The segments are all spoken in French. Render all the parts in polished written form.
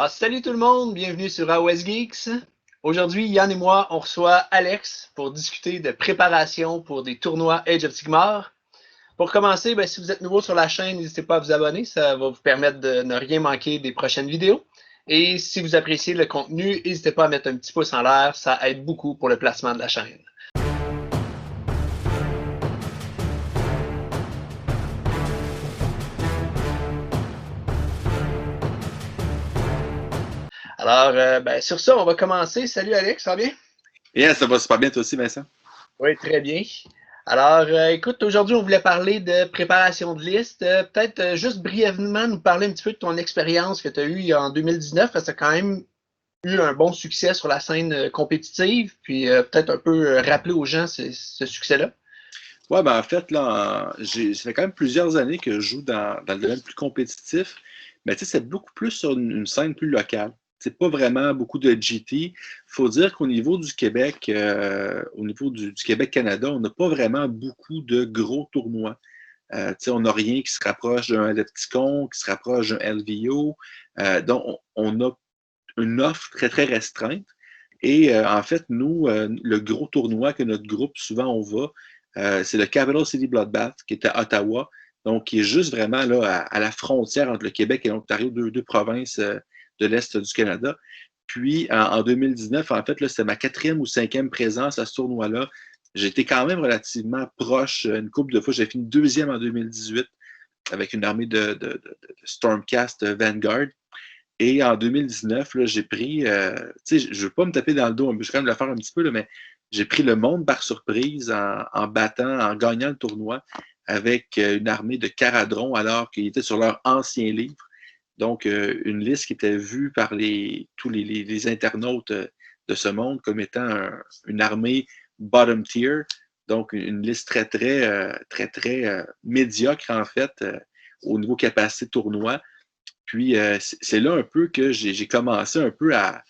Salut tout le monde, bienvenue sur AOS Geeks. Aujourd'hui, Yann et moi, on reçoit Alex pour discuter de préparation pour des tournois Age of Sigmar. Pour commencer, si vous êtes nouveau sur la chaîne, n'hésitez pas à vous abonner, ça va vous permettre de ne rien manquer des prochaines vidéos. Et si vous appréciez le contenu, n'hésitez pas à mettre un petit pouce en l'air, ça aide beaucoup pour le placement de la chaîne. Alors, sur ça, on va commencer. Salut Alex, ça va bien? Yeah, ça va super bien toi aussi, Vincent. Oui, très bien. Alors, écoute, aujourd'hui, on voulait parler de préparation de liste. Peut-être juste brièvement nous parler un petit peu de ton expérience que tu as eue en 2019, parce que tu as quand même eu un bon succès sur la scène compétitive, puis peut-être un peu rappeler aux gens ce succès-là. Ouais, ben en fait, là, ça fait quand même plusieurs années que je joue dans le domaine plus compétitif, mais tu sais, c'est beaucoup plus sur une scène plus locale. C'est pas vraiment beaucoup de GT. Faut dire qu'au niveau du Québec, au niveau du Québec-Canada, on n'a pas vraiment beaucoup de gros tournois. Tu sais, on n'a rien qui se rapproche d'un Adepticon, qui se rapproche d'un LVO. Donc, on a une offre très, très restreinte. Et en fait, nous, le gros tournoi que notre groupe, souvent, on va, c'est le Capital City Bloodbath, qui est à Ottawa, donc qui est juste vraiment là, à la frontière entre le Québec et l'Ontario, deux provinces de l'Est du Canada. Puis, en 2019, en fait, c'était ma quatrième ou cinquième présence à ce tournoi-là. J'étais quand même relativement proche. Une couple de fois, j'ai fini deuxième en 2018 avec une armée de Stormcast Vanguard. Et en 2019, là, j'ai pris, tu sais, je ne veux pas me taper dans le dos, je vais quand même le faire un petit peu, là, mais j'ai pris le monde par surprise en battant, en gagnant le tournoi avec une armée de Caradron alors qu'ils étaient sur leur ancien livre. Donc, une liste qui était vue par tous les internautes de ce monde comme étant une armée bottom tier. Donc, une liste très médiocre, en fait, au niveau capacité de tournoi. Puis, c'est là un peu que j'ai commencé un peu à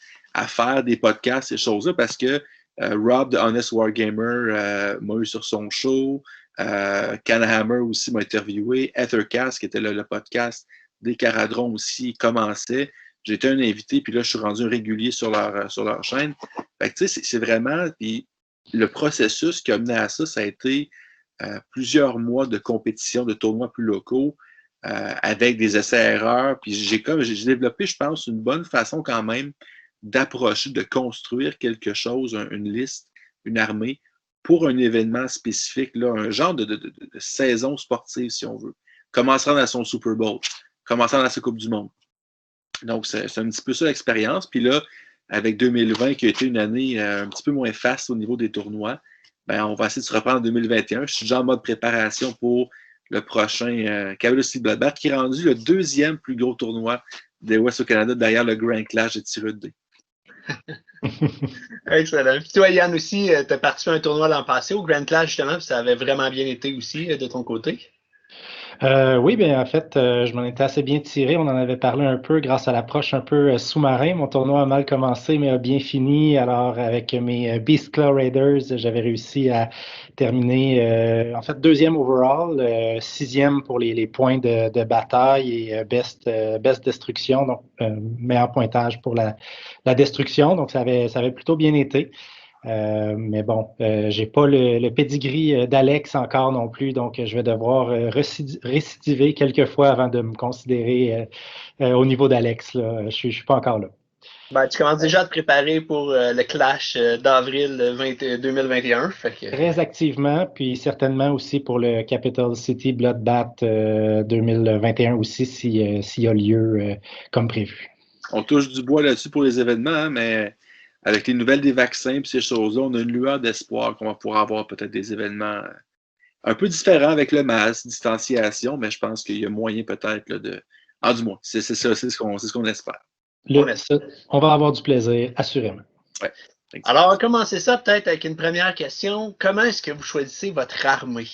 faire des podcasts, ces choses-là, parce que Rob de Honest Wargamer m'a eu sur son show. Canhammer aussi m'a interviewé. Ethercast, qui était le podcast des Caradrons aussi, commençait. J'étais un invité, puis là, je suis rendu un régulier sur leur chaîne. Fait que, tu sais, c'est vraiment... Puis, le processus qui a mené à ça, ça a été plusieurs mois de compétition, de tournois plus locaux, avec des essais-erreurs. Puis j'ai développé, je pense, une bonne façon quand même d'approcher, de construire quelque chose, une liste, une armée pour un événement spécifique, là, un genre de saison sportive, si on veut. Commençant dans son Super Bowl, commençant dans sa Coupe du Monde. Donc, c'est un petit peu ça l'expérience. Puis là, avec 2020, qui a été une année un petit peu moins faste au niveau des tournois, ben, on va essayer de se reprendre en 2021. Je suis déjà en mode préparation pour le prochain Capital City Bloodbath, qui est rendu le deuxième plus gros tournoi des West au Canada, derrière le Grand Clash de Tirade D. Excellent. Puis toi, Yann, aussi, tu as participé à un tournoi l'an passé au Grand Clash, justement, puis ça avait vraiment bien été aussi de ton côté. Oui, bien en fait, je m'en étais assez bien tiré. On en avait parlé un peu grâce à l'approche un peu sous-marin. Mon tournoi a mal commencé, mais a bien fini. Alors, avec mes Beast Claw Raiders, j'avais réussi à terminer, en fait, deuxième overall, sixième pour les points de bataille et best destruction, donc meilleur pointage pour la destruction. Donc, ça avait plutôt bien été. Mais bon, j'ai pas le pedigree d'Alex encore non plus, donc je vais devoir récidiver quelques fois avant de me considérer au niveau d'Alex. Je suis pas encore là. Tu commences déjà à te préparer pour le clash d'avril 2021. Fait que, Très activement, puis certainement aussi pour le Capital City Bloodbath 2021 aussi, s'il y a lieu comme prévu. On touche du bois là-dessus pour les événements, hein, mais avec les nouvelles des vaccins et ces choses-là, on a une lueur d'espoir qu'on va pouvoir avoir peut-être des événements un peu différents avec le masque, distanciation, mais je pense qu'il y a moyen peut-être là, de. Ah, du moins, c'est ça, c'est ce qu'on espère. On va avoir du plaisir, assurément. Ouais, Alors, on va commencer ça peut-être avec une première question. Comment est-ce que vous choisissez votre armée?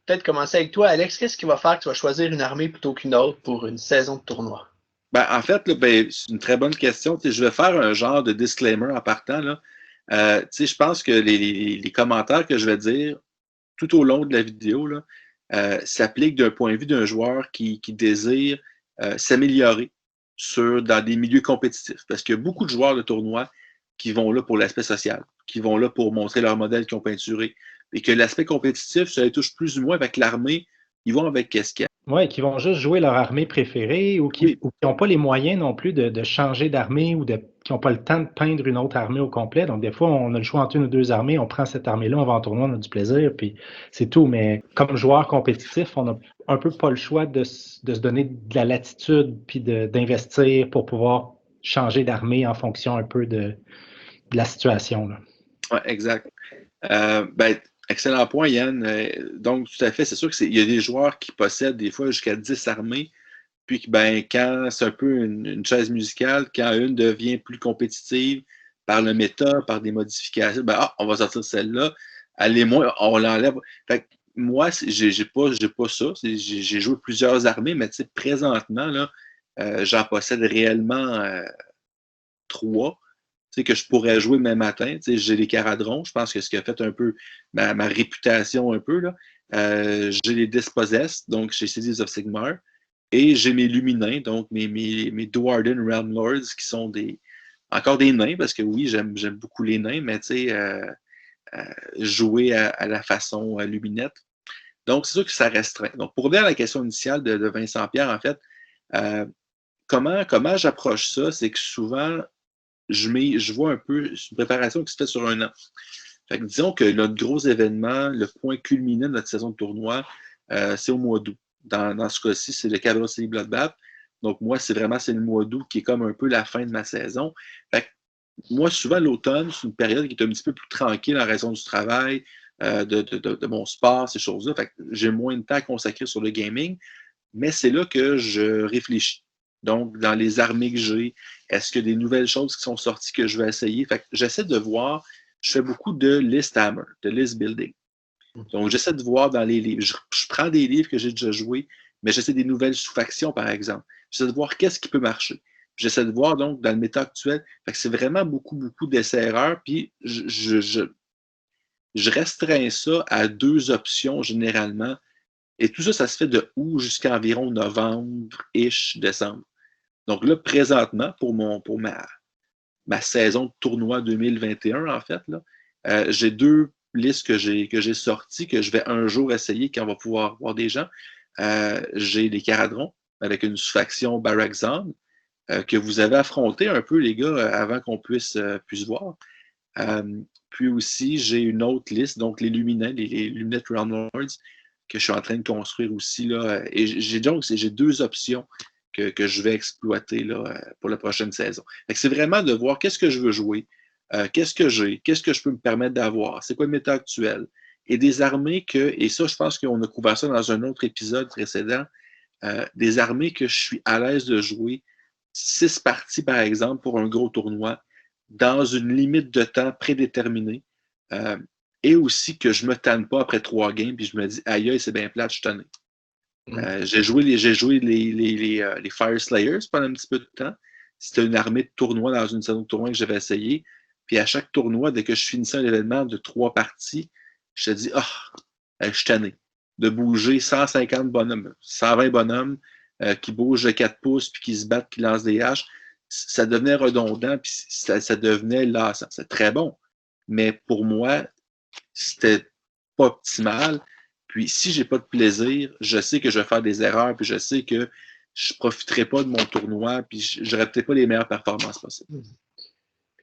Peut-être commencer avec toi, Alex. Qu'est-ce qui va faire que tu vas choisir une armée plutôt qu'une autre pour une saison de tournoi? Ben, en fait, là, ben, c'est une très bonne question. Je vais faire un genre de disclaimer en partant. Là. Je pense que les commentaires que je vais dire tout au long de la vidéo là, s'appliquent d'un point de vue d'un joueur qui désire s'améliorer dans des milieux compétitifs. Parce qu'il y a beaucoup de joueurs de tournoi qui vont là pour l'aspect social, qui vont là pour montrer leur modèle qu'ils ont peinturé. Et que l'aspect compétitif, ça les touche plus ou moins avec l'armée, ils vont avec qu'est-ce qu'il y a. Oui, qui vont juste jouer leur armée préférée ou qui n'ont pas les moyens non plus de changer d'armée ou qui n'ont pas le temps de peindre une autre armée au complet. Donc, des fois, on a le choix entre une ou deux armées, on prend cette armée-là, on va en tournoi, on a du plaisir, puis c'est tout. Mais comme joueur compétitif, on n'a un peu pas le choix de se donner de la latitude puis d'investir pour pouvoir changer d'armée en fonction un peu de la situation. Oui, exact. Excellent point, Yann. Donc, tout à fait, c'est sûr qu'il y a des joueurs qui possèdent des fois jusqu'à 10 armées, puis quand c'est un peu une chaise musicale, quand une devient plus compétitive par le méta, par des modifications, on va sortir celle-là, elle est moins, on l'enlève. Fait que moi, j'ai pas ça. J'ai joué plusieurs armées, mais présentement, là, j'en possède réellement 3. Que je pourrais jouer même matin. J'ai les Caradrons, je pense que ce qui a fait un peu ma réputation un peu. Là. J'ai les Dispossessed, donc chez Cities of Sigmar, et j'ai mes Luminins, donc mes Duarden Realm Lords, qui sont encore des nains, parce que oui, j'aime beaucoup les nains, mais jouer à la façon luminette. Donc, c'est sûr que ça restreint. Donc, pour revenir à la question initiale de Vincent Pierre, en fait, comment j'approche ça, c'est que souvent, je vois un peu une préparation qui se fait sur un an. Fait que disons que notre gros événement, le point culminant de notre saison de tournoi, c'est au mois d'août. Dans ce cas-ci, c'est le Cavalry City Bloodbath. Donc, moi, c'est le mois d'août qui est comme un peu la fin de ma saison. Fait que moi, souvent, l'automne, c'est une période qui est un petit peu plus tranquille en raison du travail, de mon sport, ces choses-là. Fait que j'ai moins de temps à consacrer sur le gaming, mais c'est là que je réfléchis. Donc, dans les armées que j'ai, est-ce qu'il y a des nouvelles choses qui sont sorties que je vais essayer? Fait que j'essaie de voir, je fais beaucoup de list hammer, de list building. Donc, j'essaie de voir dans les livres. Je prends des livres que j'ai déjà joués, mais j'essaie des nouvelles sous-factions, par exemple. J'essaie de voir qu'est-ce qui peut marcher. J'essaie de voir, donc, dans le méta actuel, fait que c'est vraiment beaucoup d'essais-erreurs, puis je restreins ça à 2 options, généralement. Et tout ça, ça se fait de août jusqu'à environ novembre-ish, décembre. Donc là, présentement, pour ma saison de tournoi 2021, en fait, là, j'ai 2 listes que j'ai sorties, que je vais un jour essayer quand on va pouvoir voir des gens. J'ai les Caradrons avec une sous-faction Barak Zone que vous avez affronté un peu, les gars, avant qu'on puisse voir. Puis aussi, j'ai une autre liste, donc les Luminets, les Luminette Realm Lords, que je suis en train de construire aussi. Là, et j'ai 2 options que je vais exploiter là, pour la prochaine saison. C'est vraiment de voir qu'est-ce que je veux jouer, qu'est-ce que j'ai, qu'est-ce que je peux me permettre d'avoir, c'est quoi le méta actuel. Et des armées et ça, je pense qu'on a couvert ça dans un autre épisode précédent, des armées que je suis à l'aise de jouer 6 parties, par exemple, pour un gros tournoi, dans une limite de temps prédéterminée. Et aussi que je ne me tanne pas après 3 games puis je me dis aïe, c'est bien plate, je suis tanné. J'ai joué les Fire Slayers pendant un petit peu de temps. C'était une armée de tournoi dans une saison de tournoi que j'avais essayé. Puis à chaque tournoi, dès que je finissais un événement de 3 parties, je te dis je suis tanné de bouger 150 bonhommes, 120 bonhommes qui bougent de 4 pouces puis qui se battent, qui lancent des haches. Ça devenait redondant puis ça devenait lassant. C'est très bon. Mais pour moi, c'était pas optimal. Puis si j'ai pas de plaisir, je sais que je vais faire des erreurs, puis je sais que je profiterai pas de mon tournoi, puis j'aurai peut-être pas les meilleures performances possibles.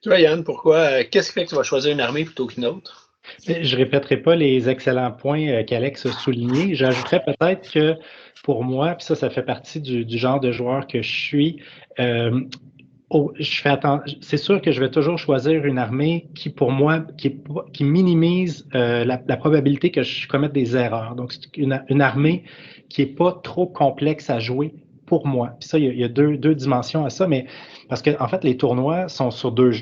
Toi, Yann, pourquoi, qu'est-ce qui fait que tu vas choisir une armée plutôt qu'une autre? Je ne répéterai pas les excellents points qu'Alex a soulignés. J'ajouterais peut-être que pour moi, puis ça fait partie du genre de joueur que je suis, c'est sûr que je vais toujours choisir une armée qui, pour moi, qui minimise la probabilité que je commette des erreurs. Donc, c'est une armée qui n'est pas trop complexe à jouer pour moi. Puis ça, il y a deux dimensions à ça, mais parce que en fait, les tournois sont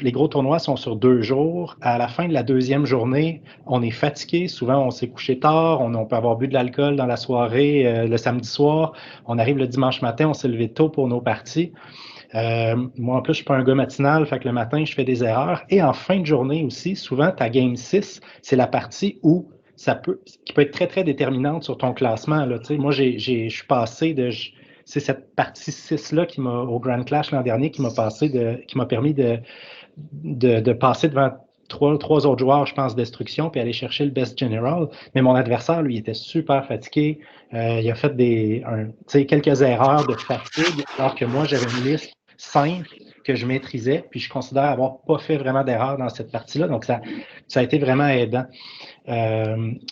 les gros tournois sont sur 2 jours. À la fin de la 2e journée, on est fatigué. Souvent, on s'est couché tard. On peut avoir bu de l'alcool dans la soirée, le samedi soir. On arrive le dimanche matin, on s'est levé tôt pour nos parties. Moi, en plus, je suis pas un gars matinal, fait que le matin, je fais des erreurs. Et en fin de journée aussi, souvent, ta game 6, c'est la partie qui peut être très, très déterminante sur ton classement. Là, moi, je suis passé c'est cette partie 6-là au Grand Clash l'an dernier qui m'a permis de passer devant trois autres joueurs, je pense, destruction, puis aller chercher le Best General. Mais mon adversaire, lui, était super fatigué. Il a fait quelques erreurs de fatigue, alors que moi, j'avais une liste simple que je maîtrisais, puis je considère avoir pas fait vraiment d'erreurs dans cette partie-là. Donc, ça a été vraiment aidant.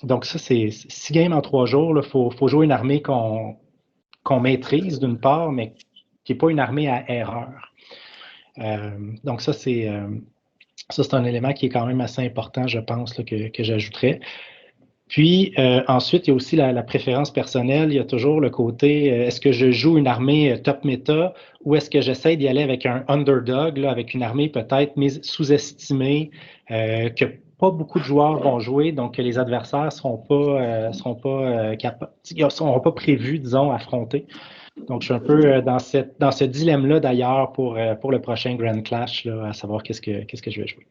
Donc, ça, c'est 6 games en 3 jours. Il faut jouer une armée qu'on maîtrise, d'une part, mais qui n'est pas une armée à erreur. Donc, ça, c'est un élément qui est quand même assez important, je pense, là, que j'ajouterais. Puis, ensuite, il y a aussi la préférence personnelle. Il y a toujours le côté, est-ce que je joue une armée top méta ou est-ce que j'essaie d'y aller avec un underdog, là, avec une armée peut-être sous-estimée, que pas beaucoup de joueurs vont jouer, donc que les adversaires ne seront pas prévus, disons, affronter. Donc, je suis un peu dans ce dilemme-là, d'ailleurs, pour le prochain Grand Clash, là, à savoir qu'est-ce que je vais jouer.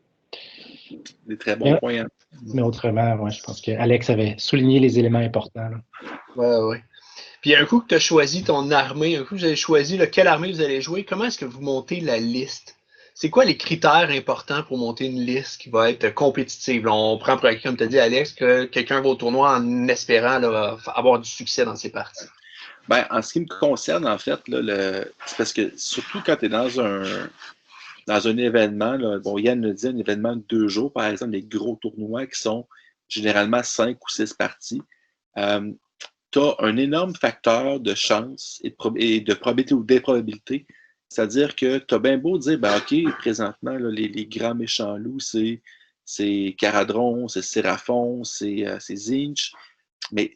Des très bons points. Hein. Mais autrement, ouais, je pense qu'Alex avait souligné les éléments importants. Oui. Puis un coup que tu as choisi ton armée, un coup que vous avez choisi quelle armée vous allez jouer, comment est-ce que vous montez la liste? C'est quoi les critères importants pour monter une liste qui va être compétitive? Là, on prend pour acquis, comme tu as dit, Alex, que quelqu'un va au tournoi en espérant là, avoir du succès dans ses parties. Ben, en ce qui me concerne, en fait, là, c'est parce que surtout quand tu es dans un événement, là, bon, Yann le dit, un événement de 2 jours, par exemple, les gros tournois qui sont généralement 5 ou 6 parties, tu as un énorme facteur de chance et de probabilité ou d'improbabilité. C'est-à-dire que tu as bien beau dire, ben, OK, présentement, là, les grands méchants loups, c'est Caradron, c'est Séraphon, c'est Zinch. Mais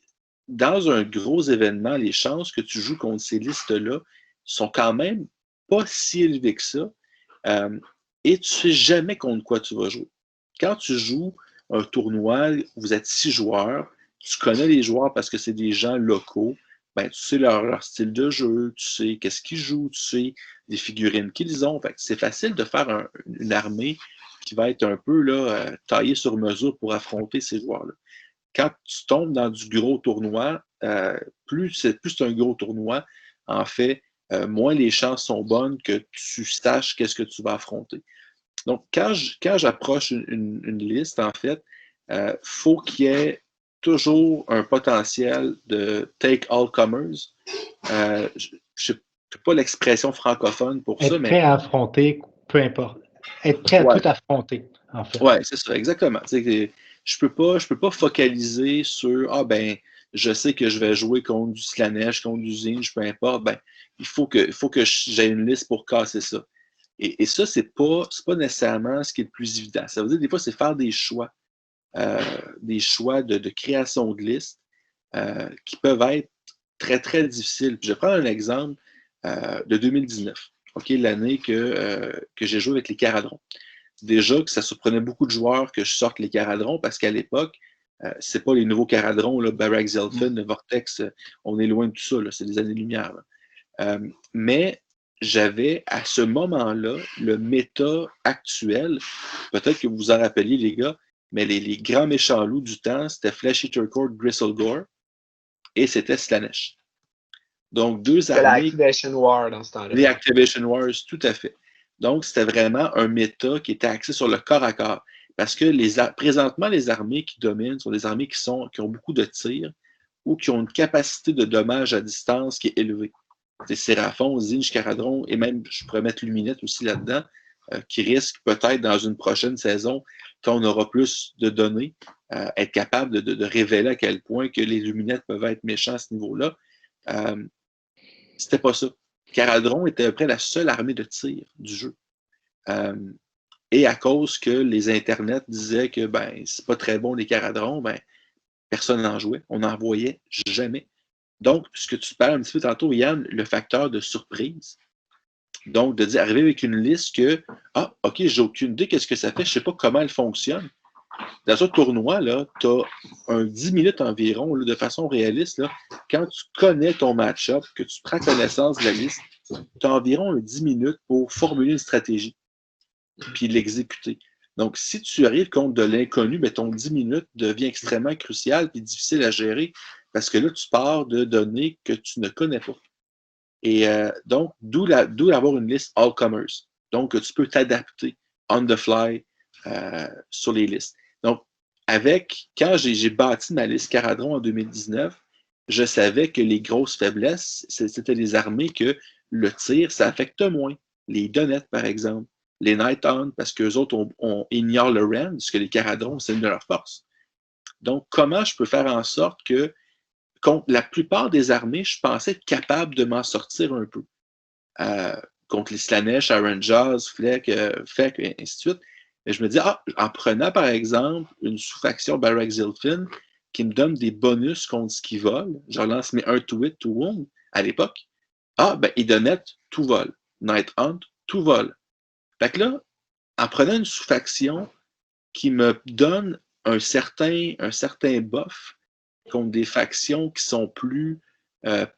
dans un gros événement, les chances que tu joues contre ces listes-là sont quand même pas si élevées que ça. Et tu sais jamais contre quoi tu vas jouer. Quand tu joues un tournoi, vous êtes 6 joueurs, tu connais les joueurs parce que c'est des gens locaux, ben, tu sais leur style de jeu, tu sais qu'est-ce qu'ils jouent, tu sais les figurines qu'ils ont. Fait c'est facile de faire une armée qui va être un peu là, taillée sur mesure pour affronter ces joueurs-là. Quand tu tombes dans du gros tournoi, plus c'est un gros tournoi, en fait, moins les chances sont bonnes que tu saches qu'est-ce que tu vas affronter. Donc, quand j'approche une liste, en fait, faut qu'il y ait toujours un potentiel de take all comers. Je sais pas l'expression francophone pour ça, mais... Être prêt à affronter, peu importe. Être prêt à tout affronter, en fait. Oui, c'est ça, exactement. Je peux pas focaliser sur je sais que je vais jouer contre du Slanesh, contre du Zinch, peu importe. Ben, il faut que j'aie une liste pour casser ça. Et ça, c'est pas nécessairement ce qui est le plus évident. Ça veut dire des fois, c'est faire des choix de création de liste qui peuvent être très, très difficiles. Puis je vais prendre un exemple de 2019, l'année que j'ai joué avec les Caradrons. Déjà que ça surprenait beaucoup de joueurs que je sorte les Caradrons parce qu'à l'époque, c'est pas les nouveaux Caradrons, là, Barak Zelfin, Vortex, on est loin de tout ça, c'est des années-lumière. Mais j'avais à ce moment-là le méta actuel, peut-être que vous vous en rappeliez les gars, mais les grands méchants loups du temps, c'était Flesh Eater Court, Gristlegore et c'était Slanesh. Donc deux armées... L'Activation War dans ce temps-là. Les Activation Wars, tout à fait. Donc, c'était vraiment un méta qui était axé sur le corps à corps. Parce que présentement, les armées qui dominent sont des armées qui ont beaucoup de tirs ou qui ont une capacité de dommage à distance qui est élevée. C'est Séraphon, Zinch, Caradron et même, je pourrais mettre Luminette aussi là-dedans, qui risquent peut-être dans une prochaine saison, quand on aura plus de données, être capable de révéler à quel point que les Luminettes peuvent être méchants à ce niveau-là. C'était pas ça. Caradron était à peu près la seule armée de tir du jeu. Et à cause que les internets disaient que c'est pas très bon les Caradrons, personne n'en jouait. On n'en voyait jamais. Donc, ce que tu parles un petit peu tantôt, Yann, le facteur de surprise. Donc, de dire, arriver avec une liste que, OK, j'ai aucune idée qu'est-ce que ça fait, je sais pas comment elle fonctionne. Dans un tournoi, tu as un 10 minutes environ, là, de façon réaliste, là, quand tu connais ton match-up, que tu prends connaissance de la liste, tu as environ 10 minutes pour formuler une stratégie, puis l'exécuter. Donc, si tu arrives contre de l'inconnu, ton 10 minutes devient extrêmement crucial et difficile à gérer, parce que là, tu pars de données que tu ne connais pas. Et donc, d'où d'avoir une liste all-comers. Donc, tu peux t'adapter on the fly sur les listes. Donc, quand j'ai bâti ma liste Caradron en 2019, je savais que les grosses faiblesses, c'était les armées que le tir, ça affecte moins. Les Donnettes, par exemple. Les Nighthawks, parce qu'eux autres, on ignore le Rend, parce que les Caradrons, c'est une de leurs forces. Donc, comment je peux faire en sorte que, contre la plupart des armées, je pensais être capable de m'en sortir un peu. Contre les Slaanesh, Iron Jaws, Fleck, et ainsi de suite. Mais je me dis, en prenant, par exemple, une sous-faction Barak Zilfin qui me donne des bonus contre ce qui vole, je relance mes 1 to hit, to wound à l'époque, Idonette, tout vole. Night Hunt, tout vole. Fait que là, en prenant une sous-faction qui me donne un certain buff contre des factions qui sont plus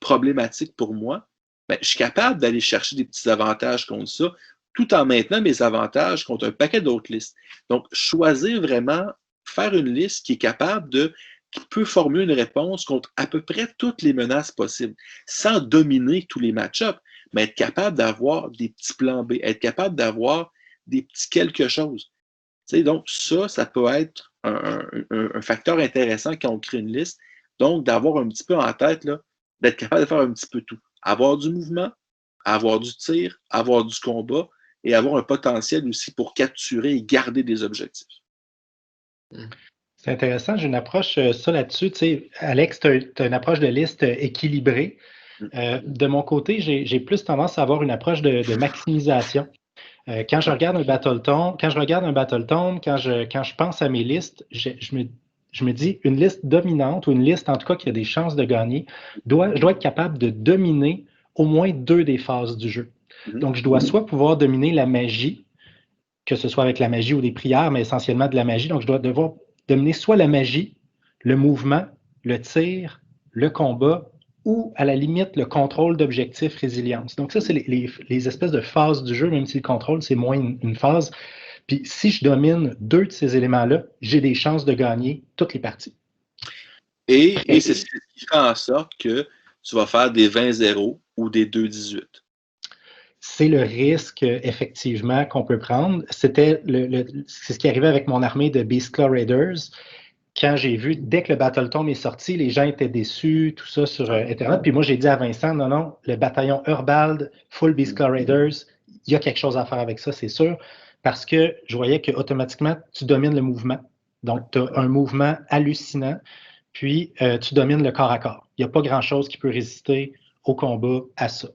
problématiques pour moi, je suis capable d'aller chercher des petits avantages contre ça, tout en maintenant mes avantages contre un paquet d'autres listes. Donc, choisir vraiment, faire une liste qui est capable qui peut former une réponse contre à peu près toutes les menaces possibles, sans dominer tous les match-ups, mais être capable d'avoir des petits plans B, être capable d'avoir des petits quelque chose. Donc, ça peut être un facteur intéressant quand on crée une liste. Donc, d'avoir un petit peu en tête, là, d'être capable de faire un petit peu tout. Avoir du mouvement, avoir du tir, avoir du combat et avoir un potentiel aussi pour capturer et garder des objectifs. C'est intéressant, j'ai une approche ça là-dessus. Tu sais, Alex, tu as une approche de liste équilibrée. De mon côté, j'ai plus tendance à avoir une approche de maximisation. Quand je regarde un Battletome, quand je pense à mes listes, je me dis une liste dominante ou une liste en tout cas qui a des chances de gagner, je dois être capable de dominer au moins 2 des phases du jeu. Donc, je dois soit pouvoir dominer la magie, que ce soit avec la magie ou des prières, mais essentiellement de la magie. Donc, je dois devoir dominer soit la magie, le mouvement, le tir, le combat, ou à la limite le contrôle d'objectifs résilience. Donc ça, c'est les espèces de phases du jeu, même si le contrôle, c'est moins une phase. Puis si je domine 2 de ces éléments-là, j'ai des chances de gagner toutes les parties. Et c'est ce qui fait en sorte que tu vas faire des 20-0 ou des 2-18. C'est le risque, effectivement, qu'on peut prendre. C'est ce qui arrivait avec mon armée de Beastclaw Raiders. Quand j'ai vu, dès que le Battletome est sorti, les gens étaient déçus, tout ça sur Internet. Puis moi, j'ai dit à Vincent, non, le bataillon Urbald, full Beastclaw Raiders, il y a quelque chose à faire avec ça, c'est sûr. Parce que je voyais qu'automatiquement, tu domines le mouvement. Donc, tu as un mouvement hallucinant, puis tu domines le corps à corps. Il n'y a pas grand-chose qui peut résister au combat à ça.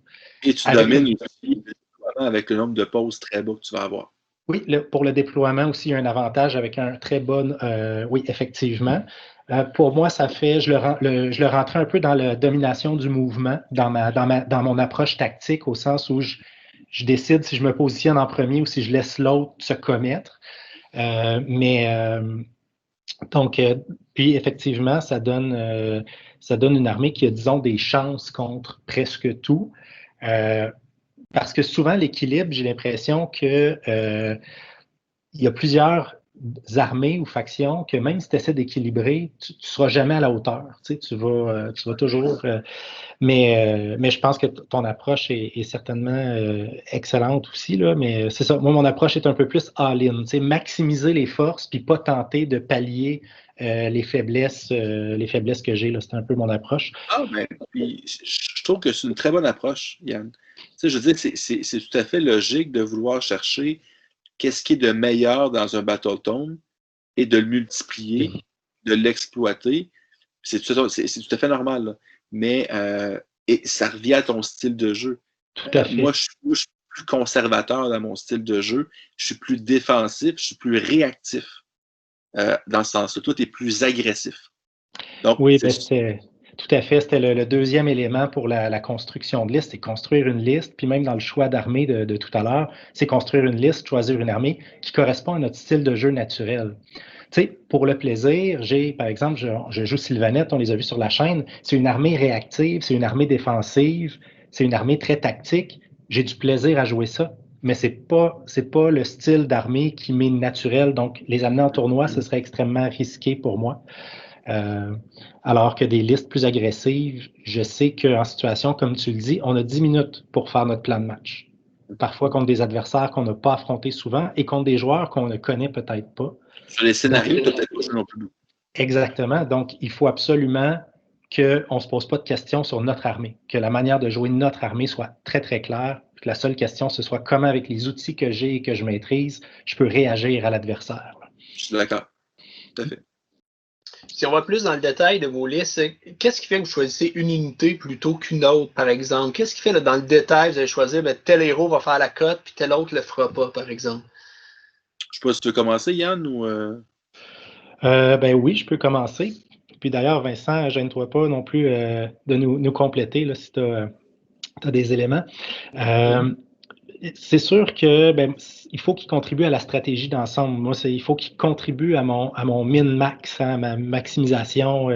Et tu domines aussi avec le nombre de pauses très bas que tu vas avoir. Oui, pour le déploiement aussi, il y a un avantage avec un très bon, oui, effectivement. Pour moi, ça fait, je le rentrais un peu dans la domination du mouvement, dans mon approche tactique, au sens où je décide si je me positionne en premier ou si je laisse l'autre se commettre. Donc, puis effectivement, ça donne une armée qui a, disons, des chances contre presque tout. Parce que souvent, l'équilibre, j'ai l'impression que il y a plusieurs armées ou factions que même si tu essaies d'équilibrer, tu ne seras jamais à la hauteur. Tu vas toujours. Mais je pense que ton approche est certainement excellente aussi. Là, mais c'est ça. Moi, mon approche est un peu plus all-in. Maximiser les forces puis pas tenter de pallier les faiblesses que j'ai. C'est un peu mon approche. Puis, je trouve que c'est une très bonne approche, Yann. Je veux dire, c'est tout à fait logique de vouloir chercher qu'est-ce qui est de meilleur dans un Battletome et de le multiplier, de l'exploiter. C'est tout à fait normal. Là. Mais et ça revient à ton style de jeu. Tout à fait. Moi, je suis plus conservateur dans mon style de jeu. Je suis plus défensif, je suis plus réactif dans ce sens-là. Toi, tu es plus agressif. Donc, oui, tout à fait. C'était le deuxième élément pour la construction de liste, c'est construire une liste, puis même dans le choix d'armée de tout à l'heure, c'est construire une liste, choisir une armée qui correspond à notre style de jeu naturel. Tu sais, pour le plaisir, par exemple, je joue Sylvanette, on les a vus sur la chaîne, c'est une armée réactive, c'est une armée défensive, c'est une armée très tactique. J'ai du plaisir à jouer ça, mais c'est pas le style d'armée qui m'est naturel. Donc, les amener en tournoi, ce serait extrêmement risqué pour moi. Alors que des listes plus agressives, je sais qu'en situation, comme tu le dis, on a 10 minutes pour faire notre plan de match. Parfois contre des adversaires qu'on n'a pas affrontés souvent et contre des joueurs qu'on ne connaît peut-être pas. Sur les scénarios, tu n'as peut-être pas joué non plus. Exactement. Donc, il faut absolument qu'on ne se pose pas de questions sur notre armée, que la manière de jouer notre armée soit très, très claire, que la seule question, ce soit comment, avec les outils que j'ai et que je maîtrise, je peux réagir à l'adversaire. Je suis d'accord. Tout à fait. Si on va plus dans le détail de vos listes, qu'est-ce qui fait que vous choisissez une unité plutôt qu'une autre, par exemple? Qu'est-ce qui fait là, dans le détail, vous allez choisir tel héros va faire la cote, puis tel autre le fera pas, par exemple? Je sais pas si tu veux commencer, Yann, ou... Ben oui, je peux commencer. Puis d'ailleurs, Vincent, gêne-toi pas non plus de nous compléter là, si tu as des éléments. C'est sûr que il faut qu'il contribue à la stratégie d'ensemble. Moi, il faut qu'il contribue à mon min-max, à ma maximisation.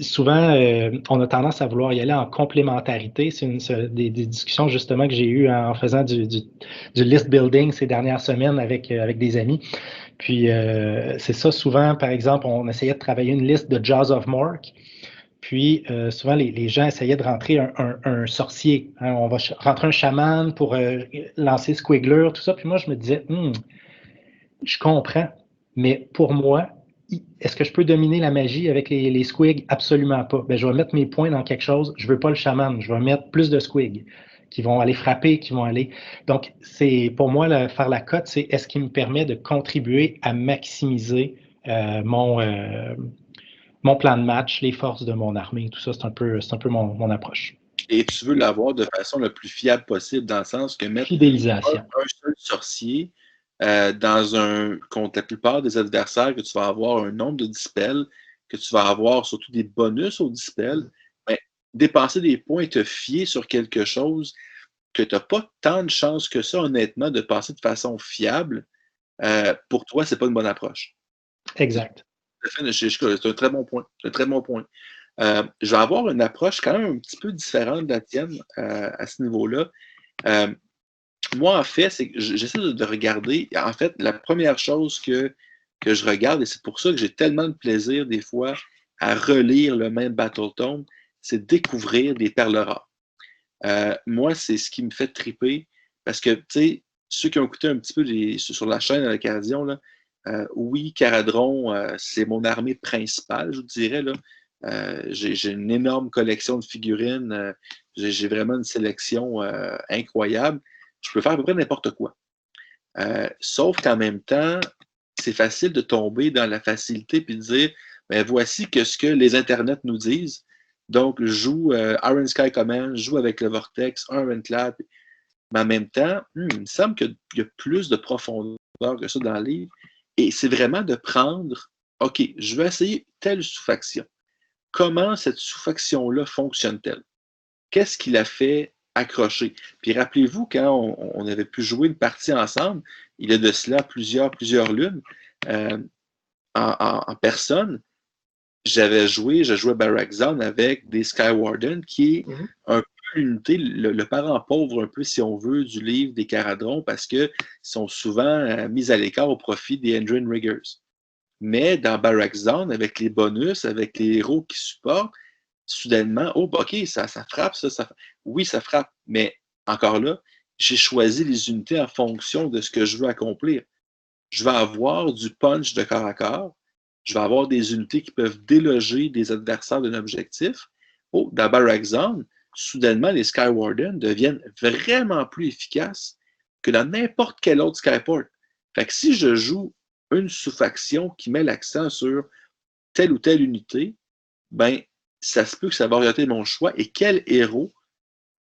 Souvent, on a tendance à vouloir y aller en complémentarité. C'est des discussions justement que j'ai eues en faisant du list building ces dernières semaines avec des amis. Puis, c'est ça, souvent, par exemple, on essayait de travailler une liste de Jaws of Mork. Puis, souvent, les gens essayaient de rentrer un sorcier. Hein, on va rentrer un chaman pour lancer Squiggler, tout ça. Puis moi, je me disais, je comprends, mais pour moi, est-ce que je peux dominer la magie avec les squigs? Absolument pas. Ben, je vais mettre mes points dans quelque chose. Je veux pas le chaman. Je vais mettre plus de squigs qui vont aller frapper, qui vont aller. Donc, c'est pour moi, faire la cote, c'est est-ce qu'il me permet de contribuer à maximiser mon plan de match, les forces de mon armée, tout ça, c'est un peu mon approche. Et tu veux l'avoir de façon la plus fiable possible, dans le sens que mettre Fidélisation. un seul sorcier contre la plupart des adversaires, que tu vas avoir un nombre de dispels, que tu vas avoir surtout des bonus aux dispels, ben, dépenser des points et te fier sur quelque chose que tu n'as pas tant de chances que ça, honnêtement, de passer de façon fiable, pour toi, c'est pas une bonne approche. Exact. C'est un très bon point. C'est un très bon point. Je vais avoir une approche quand même un petit peu différente de la tienne à ce niveau-là. Moi, en fait, c'est que j'essaie de regarder. En fait, la première chose que je regarde, et c'est pour ça que j'ai tellement de plaisir des fois à relire le même Battletome, c'est découvrir des perles rares. Moi, c'est ce qui me fait triper parce que, tu sais, ceux qui ont écouté un petit peu sur la chaîne à l'occasion, là, oui, Caradron, c'est mon armée principale, je vous dirais. Là. J'ai une énorme collection de figurines. J'ai vraiment une sélection incroyable. Je peux faire à peu près n'importe quoi. Sauf qu'en même temps, c'est facile de tomber dans la facilité puis de dire ben, voici ce que les internets nous disent. Donc, je joue Iron Sky Command, je joue avec le Vortex, Ironclad. Mais en même temps, il me semble qu'il y a plus de profondeur que ça dans le livre. Et c'est vraiment de prendre, OK, je vais essayer telle sous-faction. Comment cette sous-faction-là fonctionne-t-elle? Qu'est-ce qui la fait accrocher? Puis rappelez-vous, quand on avait pu jouer une partie ensemble, il y a de cela plusieurs lunes, en personne, je jouais Barrack Zone avec des Skywarden, qui est un peu l'unité, le parent pauvre, un peu, si on veut, du livre des Caradrons, parce qu'ils sont souvent mis à l'écart au profit des Endrin Riggers. Mais dans Barrack Zone, avec les bonus, avec les héros qui supportent, soudainement, oh, OK, ça frappe, ça. Oui, ça frappe, mais encore là, j'ai choisi les unités en fonction de ce que je veux accomplir. Je vais avoir du punch de corps à corps, je vais avoir des unités qui peuvent déloger des adversaires d'un objectif. Oh, dans Barrack Zone, soudainement, les Skywarden deviennent vraiment plus efficaces que dans n'importe quel autre Skyport. Fait que si je joue une sous-faction qui met l'accent sur telle ou telle unité, ben, ça se peut que ça va orienter mon choix et quels héros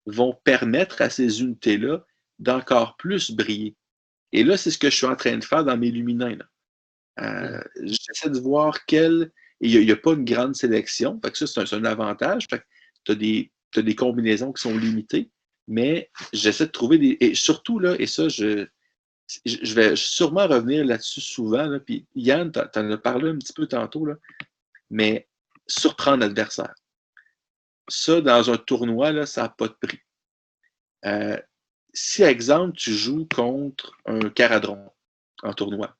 vont permettre à ces unités-là d'encore plus briller. Et là, c'est ce que je suis en train de faire dans mes luminins. J'essaie de voir quel. Il n'y a pas une grande sélection. Fait que ça, c'est un avantage. Tu as des combinaisons qui sont limitées, mais j'essaie de trouver des. Et surtout, là, et ça, je vais sûrement revenir là-dessus souvent. Là, puis Yann, tu en as parlé un petit peu tantôt, là, mais surprendre l'adversaire. Ça, dans un tournoi, là, ça n'a pas de prix. Si, exemple, tu joues contre un Caradron en tournoi,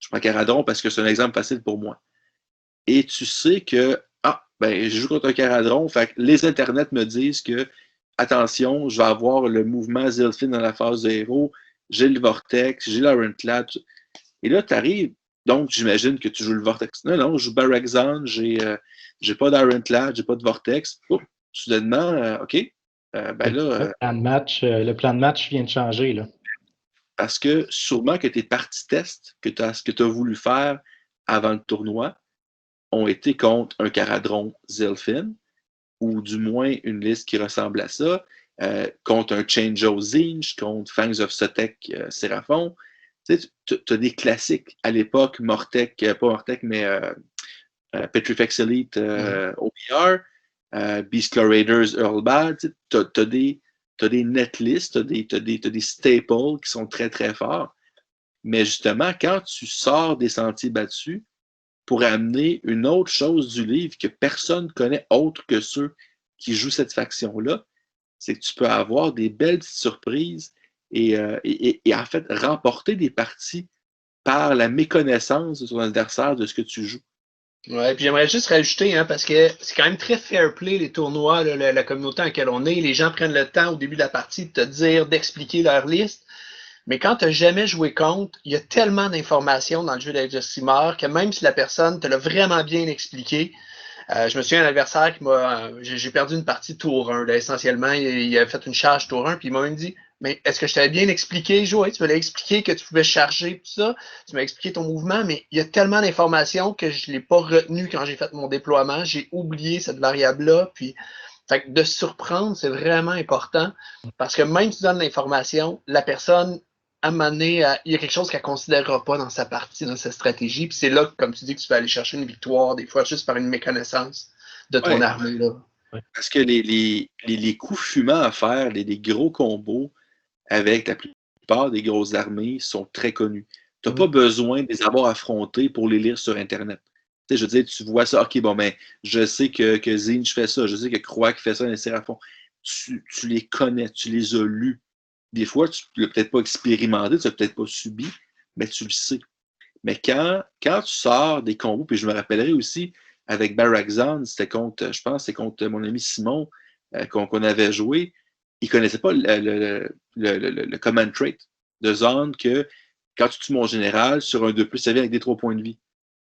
je prends Caradron parce que c'est un exemple facile pour moi. et tu sais que, je joue contre un Caradron, fait que les internets me disent que, attention, je vais avoir le mouvement Zilfin dans la phase de héros, j'ai le Vortex, j'ai l'Ironclad. Et là, tu arrives, donc j'imagine que tu joues le Vortex. Non, je joue Baraxon, j'ai pas d'Ironclad, j'ai pas de Vortex. Oh, soudainement, OK. Le plan de match vient de changer, là. Parce que sûrement que tes parties test que tu as voulu faire avant le tournoi ont été contre un Caradron Zilfin, ou du moins une liste qui ressemble à ça, contre un Change-O Zinch, contre Fangs of Sotek Seraphon. Tu as des classiques à l'époque, Mortek, pas Mortek, mais Petrifex Elite OBR, Beastlaw Raiders Earlbad. Tu as des netlists, tu as des staples qui sont très, très forts. Mais justement, quand tu sors des sentiers battus pour amener une autre chose du livre que personne ne connaît autre que ceux qui jouent cette faction-là, c'est que tu peux avoir des belles petites surprises et en fait remporter des parties par la méconnaissance de ton adversaire de ce que tu joues. Ouais, puis j'aimerais juste rajouter, parce que c'est quand même très fair play les tournois, là, la communauté en laquelle on est. Les gens prennent le temps au début de la partie de te dire, d'expliquer leur liste. Mais quand tu n'as jamais joué contre, il y a tellement d'informations dans le jeu d'Age of Sigmar que même si la personne te l'a vraiment bien expliqué, je me souviens d'un adversaire qui m'a. J'ai perdu une partie tour 1. Là, essentiellement, il a fait une charge tour 1, puis il m'a même dit, mais est-ce que je t'avais bien expliqué, jouer? Tu m'as expliqué que tu pouvais charger tout ça, tu m'as expliqué ton mouvement, mais il y a tellement d'informations que je ne l'ai pas retenu quand j'ai fait mon déploiement. J'ai oublié cette variable-là. Puis, fait que de surprendre, c'est vraiment important parce que même si tu donnes l'information, la personne, à un moment donné, il y a quelque chose qu'elle ne considérera pas dans sa partie, dans sa stratégie. Puis c'est là, comme tu dis, que tu vas aller chercher une victoire, des fois, juste par une méconnaissance de ton armée. Là. Parce que les coups fumants à faire, les gros combos avec la plupart des grosses armées sont très connus. Tu n'as pas besoin de les avoir affrontés pour les lire sur Internet. Tu sais, je veux dire, tu vois ça, OK, bon, ben, je sais que Zinch fait ça, je sais que Croak fait ça dans les Séraphons. Tu les connais, tu les as lus. Des fois, tu ne l'as peut-être pas expérimenté, tu ne l'as peut-être pas subi, mais tu le sais. Mais quand tu sors des combos, puis je me rappellerai aussi avec Baraxon, c'était contre, je pense, c'est contre mon ami Simon qu'on avait joué. Il ne connaissait pas le command trait de zone que quand tu tues mon général sur un 2+, ça vient avec des 3 points de vie.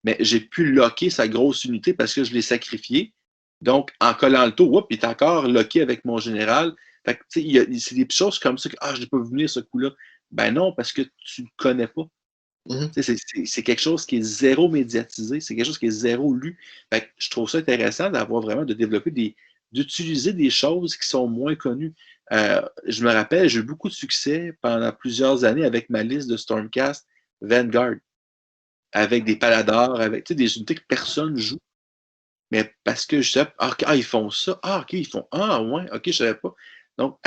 Mais j'ai pu locker sa grosse unité parce que je l'ai sacrifié. Donc, en collant le tour, il est encore locké avec mon général. Fait que, c'est des choses comme ça que je n'ai pas vu venir ce coup-là. Ben non, parce que tu ne le connais pas. C'est quelque chose qui est zéro médiatisé, c'est quelque chose qui est zéro lu. Fait que je trouve ça intéressant d'avoir vraiment d'utiliser des choses qui sont moins connues. Je me rappelle, j'ai eu beaucoup de succès pendant plusieurs années avec ma liste de Stormcast Vanguard, avec des paladars, avec des unités que personne joue. Mais parce que je sais, ils font ça, OK, ils font, ouais, OK, je savais pas. Donc,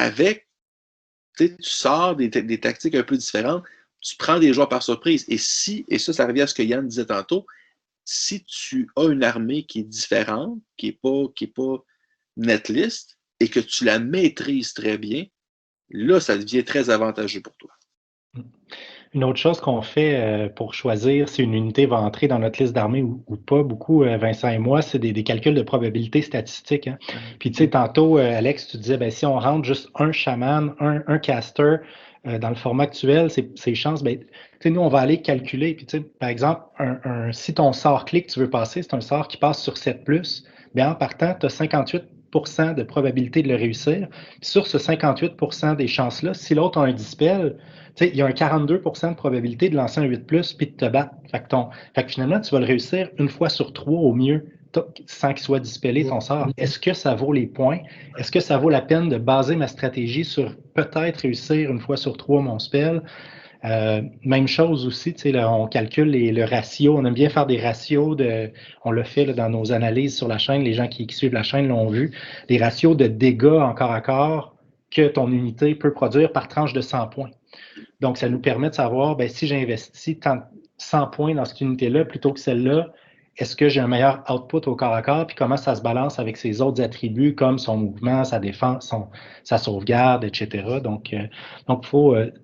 tu sors des tactiques un peu différentes, tu prends des joueurs par surprise. Et ça revient à ce que Yann disait tantôt, si tu as une armée qui est différente, qui n'est pas netlist, et que tu la maîtrises très bien, là, ça devient très avantageux pour toi. Une autre chose qu'on fait pour choisir si une unité va entrer dans notre liste d'armées ou pas, beaucoup, Vincent et moi, c'est des calculs de probabilité statistique. Hein. Puis tu sais, tantôt, Alex, tu disais, si on rentre juste un chaman, un caster dans le format actuel, ces chances, nous, on va aller calculer. Puis par exemple, si ton sort clic tu veux passer, c'est un sort qui passe sur 7+, bien en partant, tu as 58% de probabilité de le réussir. Puis sur ce 58% des chances-là, si l'autre a un dispel, il y a un 42% de probabilité de lancer un 8+, puis de te battre. Fait que finalement, tu vas le réussir une fois sur 3 au mieux, sans qu'il soit dispellé ton sort. Est-ce que ça vaut les points? Est-ce que ça vaut la peine de baser ma stratégie sur peut-être réussir une fois sur 3 mon spell? Même chose aussi, là, on calcule le ratio. On aime bien faire des ratios. On le fait là, dans nos analyses sur la chaîne. Les gens qui suivent la chaîne l'ont vu. Des ratios de dégâts en corps à corps que ton unité peut produire par tranche de 100 points. Donc, ça nous permet de savoir, si j'investis 100 points dans cette unité-là plutôt que celle-là, est-ce que j'ai un meilleur output au corps à corps, puis comment ça se balance avec ses autres attributs comme son mouvement, sa défense, sa sauvegarde, etc. Donc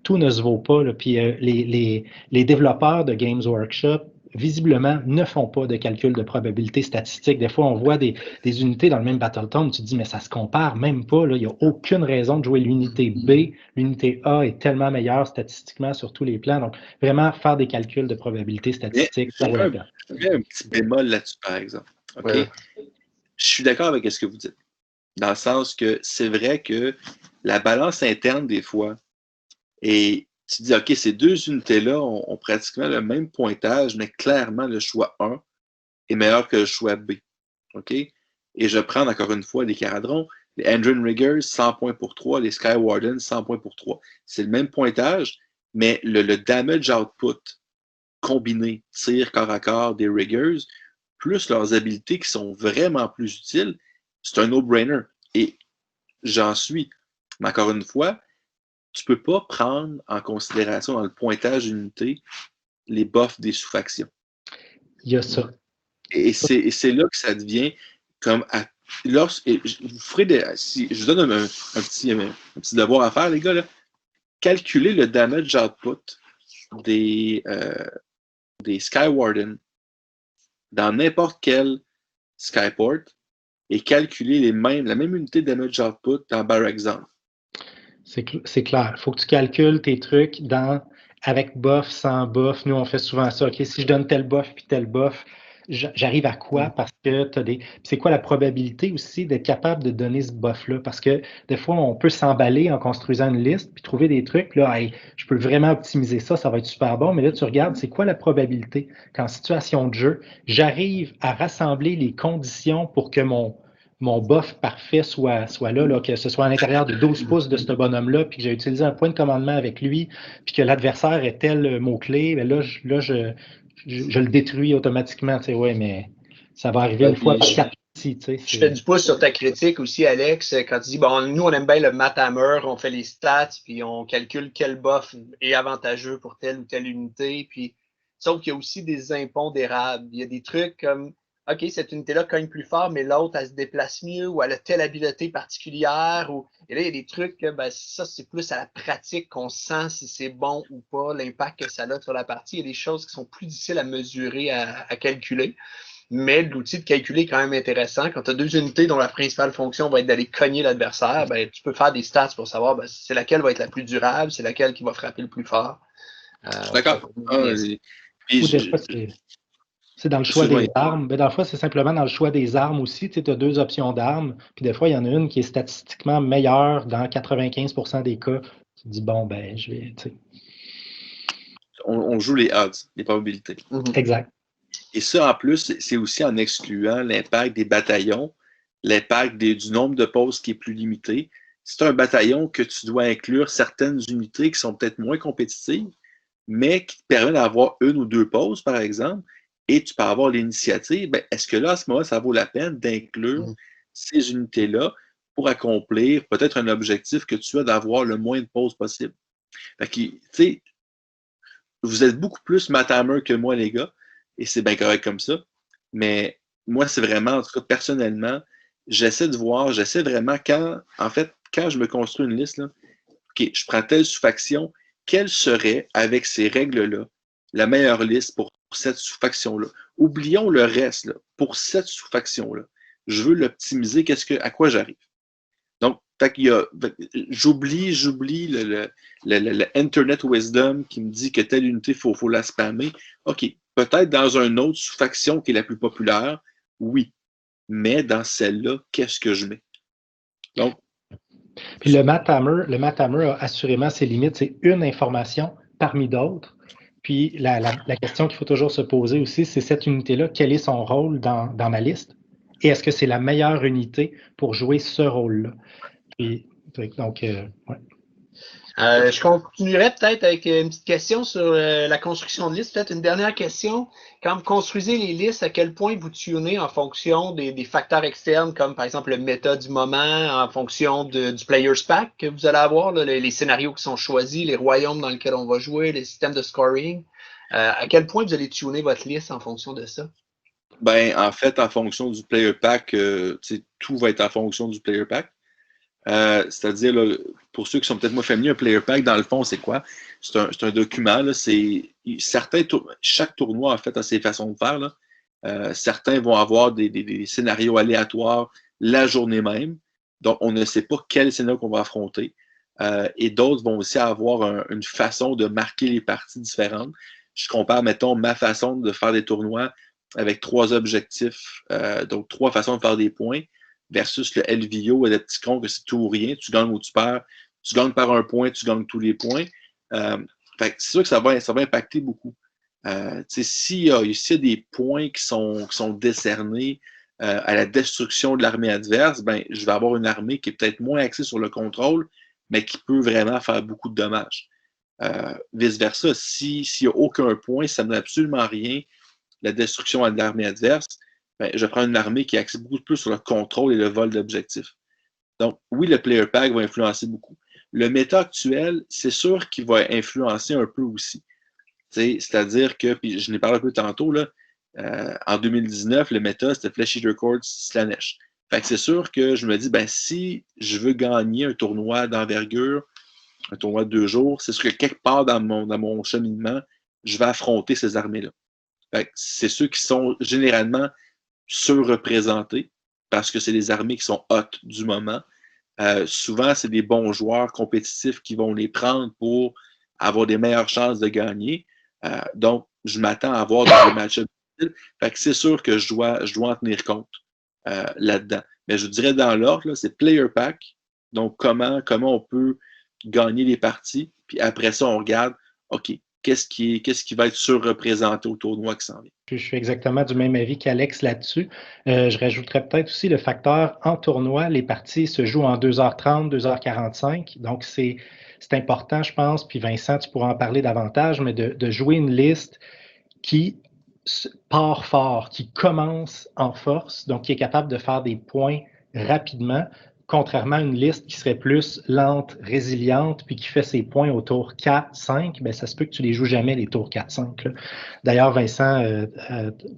tout ne se vaut pas. Là. Puis les développeurs de Games Workshop visiblement, ne font pas de calcul de probabilité statistique. Des fois, on voit des unités dans le même Battletome, tu te dis, mais ça se compare même pas, là. Il n'y a aucune raison de jouer l'unité B. L'unité A est tellement meilleure statistiquement sur tous les plans. Donc, vraiment, faire des calculs de probabilité statistique, ça vaut la peine. Je mets un petit bémol là-dessus, par exemple. OK? Ouais. Je suis d'accord avec ce que vous dites. Dans le sens que c'est vrai que la balance interne, des fois, et tu dis, OK, ces deux unités-là ont pratiquement le même pointage, mais clairement, le choix 1 est meilleur que le choix B. OK? Et je prends encore une fois les Caradrons, les Endrin Riggers, 100 points pour 3, les Skywardens, 100 points pour 3. C'est le même pointage, mais le damage output combiné, tir corps à corps des Riggers, plus leurs habiletés qui sont vraiment plus utiles, c'est un no-brainer. Et j'en suis. Mais encore une fois, tu ne peux pas prendre en considération dans le pointage d'unité les buffs des sous-factions. Il y a ça. Et c'est là que ça devient comme vous ferez je vous donne un petit devoir à faire, les gars, là. Calculez le damage output des Skywarden dans n'importe quel Skyport et calculer la même unité de damage output dans Barrack Zone. C'est clair. Il faut que tu calcules tes trucs avec buff, sans buff. Nous, on fait souvent ça. OK, si je donne tel buff puis tel buff, j'arrive à quoi? Parce que tu as des. C'est quoi la probabilité aussi d'être capable de donner ce buff-là? Parce que des fois, on peut s'emballer en construisant une liste puis trouver des trucs. Là, hey, je peux vraiment optimiser ça, ça va être super bon. Mais là, tu regardes, c'est quoi la probabilité qu'en situation de jeu, j'arrive à rassembler les conditions pour que mon buff parfait soit là, que ce soit à l'intérieur de 12 pouces de ce bonhomme-là, puis que j'ai utilisé un point de commandement avec lui, puis que l'adversaire est tel mot-clé, ben là, je le détruis automatiquement. Ouais, mais ça va arriver une fois par 4 parties. Je fais du pouce sur ta critique aussi, Alex, quand tu dis, bon, nous, on aime bien le Mathammer, on fait les stats, puis on calcule quel buff est avantageux pour telle ou telle unité, puis sauf qu'il y a aussi des impondérables. Il y a des trucs comme, OK, cette unité-là cogne plus fort, mais l'autre, elle se déplace mieux, ou elle a telle habileté particulière, et là, il y a des trucs, ben, ça, c'est plus à la pratique qu'on sent si c'est bon ou pas, l'impact que ça a sur la partie. Il y a des choses qui sont plus difficiles à mesurer, à calculer. Mais l'outil de calculer est quand même intéressant. Quand tu as deux unités dont la principale fonction va être d'aller cogner l'adversaire, ben, tu peux faire des stats pour savoir ben, c'est laquelle va être la plus durable, c'est laquelle qui va frapper le plus fort. D'accord. C'est dans le choix des armes. Mais dans le fond, c'est simplement dans le choix des armes aussi. Tu as deux options d'armes. Puis des fois, il y en a une qui est statistiquement meilleure dans 95% des cas. Tu te dis, bon, ben, je vais. On joue les odds, les probabilités. Exact. Et ça, en plus, c'est aussi en excluant l'impact des bataillons, l'impact du nombre de postes qui est plus limité. C'est un bataillon que tu dois inclure certaines unités qui sont peut-être moins compétitives, mais qui te permettent d'avoir une ou deux postes, par exemple, et tu peux avoir l'initiative. Ben, est-ce que là, à ce moment-là, ça vaut la peine d'inclure ces unités-là pour accomplir peut-être un objectif que tu as d'avoir le moins de postes possible? Fait que, tu sais, vous êtes beaucoup plus Mathammer que moi, les gars, et c'est bien correct comme ça. Mais moi, c'est vraiment, en tout cas, personnellement, j'essaie vraiment, quand je me construis une liste, là, OK, je prends telle sous-faction, quelle serait, avec ces règles-là, la meilleure liste pour cette sous-faction-là? Oublions le reste, là, pour cette sous-faction-là. Je veux l'optimiser, à quoi j'arrive? Donc, j'oublie le Internet Wisdom qui me dit que telle unité, il faut la spammer. OK, peut-être dans une autre sous-faction qui est la plus populaire, oui. Mais dans celle-là, qu'est-ce que je mets? Donc, puis le Mathammer a assurément ses limites. C'est une information parmi d'autres. Puis la question qu'il faut toujours se poser aussi, c'est cette unité-là, quel est son rôle dans ma liste? Et est-ce que c'est la meilleure unité pour jouer ce rôle-là? Puis, donc, ouais. Je continuerai peut-être avec une petite question sur la construction de listes. Peut-être une dernière question. Quand vous construisez les listes, à quel point vous tunez en fonction des facteurs externes, comme par exemple le méta du moment, en fonction du Player's Pack que vous allez avoir, là, les scénarios qui sont choisis, les royaumes dans lesquels on va jouer, les systèmes de scoring. À quel point vous allez tuner votre liste en fonction de ça? Ben, en fait, en fonction du Player Pack, tout va être en fonction du Player Pack. C'est-à-dire, là, pour ceux qui sont peut-être moins familiers, un player pack, dans le fond, c'est quoi? C'est un document. Là, chaque tournoi, en fait, a ses façons de faire. Là. Certains vont avoir des scénarios aléatoires la journée même. Donc, on ne sait pas quel scénario qu'on va affronter. Et d'autres vont aussi avoir une façon de marquer les parties différentes. Je compare, mettons, ma façon de faire des tournois avec 3 objectifs, donc 3 façons de faire des points, versus le LVO et le petit con que c'est tout ou rien, tu gagnes ou tu perds, tu gagnes par 1 point, tu gagnes tous les points. C'est sûr que ça va impacter beaucoup. S'il y a des points qui sont décernés à la destruction de l'armée adverse, ben, je vais avoir une armée qui est peut-être moins axée sur le contrôle, mais qui peut vraiment faire beaucoup de dommages. Vice-versa, s'il n'y a aucun point, ça ne donne absolument rien, la destruction de l'armée adverse, ben, je prends une armée qui est axée beaucoup plus sur le contrôle et le vol d'objectifs. Donc, oui, le player pack va influencer beaucoup. Le méta actuel, c'est sûr qu'il va influencer un peu aussi. C'est-à-dire que, puis je n'ai parlé un peu tantôt, là, en 2019, le méta, c'était Flesh Eater Courts Slanesh. Fait que c'est sûr que je me dis, ben, si je veux gagner un tournoi d'envergure, un tournoi de 2 jours, c'est sûr que quelque part dans mon cheminement, je vais affronter ces armées-là. Fait que c'est ceux qui sont généralement surreprésentés parce que c'est les armées qui sont hautes du moment. Souvent, c'est des bons joueurs compétitifs qui vont les prendre pour avoir des meilleures chances de gagner. Donc, je m'attends à avoir des match-ups. Fait que c'est sûr que je dois en tenir compte là-dedans. Mais je dirais dans l'ordre, c'est player pack. Donc, comment on peut gagner les parties. Puis après ça, on regarde, OK, qu'est-ce qui va être surreprésenté au tournoi qui s'en vient. Je suis exactement du même avis qu'Alex là-dessus. Je rajouterais peut-être aussi le facteur en tournoi. Les parties se jouent en 2h30, 2h45. Donc, c'est important, je pense. Puis Vincent, tu pourras en parler davantage, mais de jouer une liste qui part fort, qui commence en force, donc qui est capable de faire des points rapidement, contrairement à une liste qui serait plus lente, résiliente, puis qui fait ses points au tour 4, 5, bien, ça se peut que tu les joues jamais, les tours 4, 5. Là. D'ailleurs, Vincent,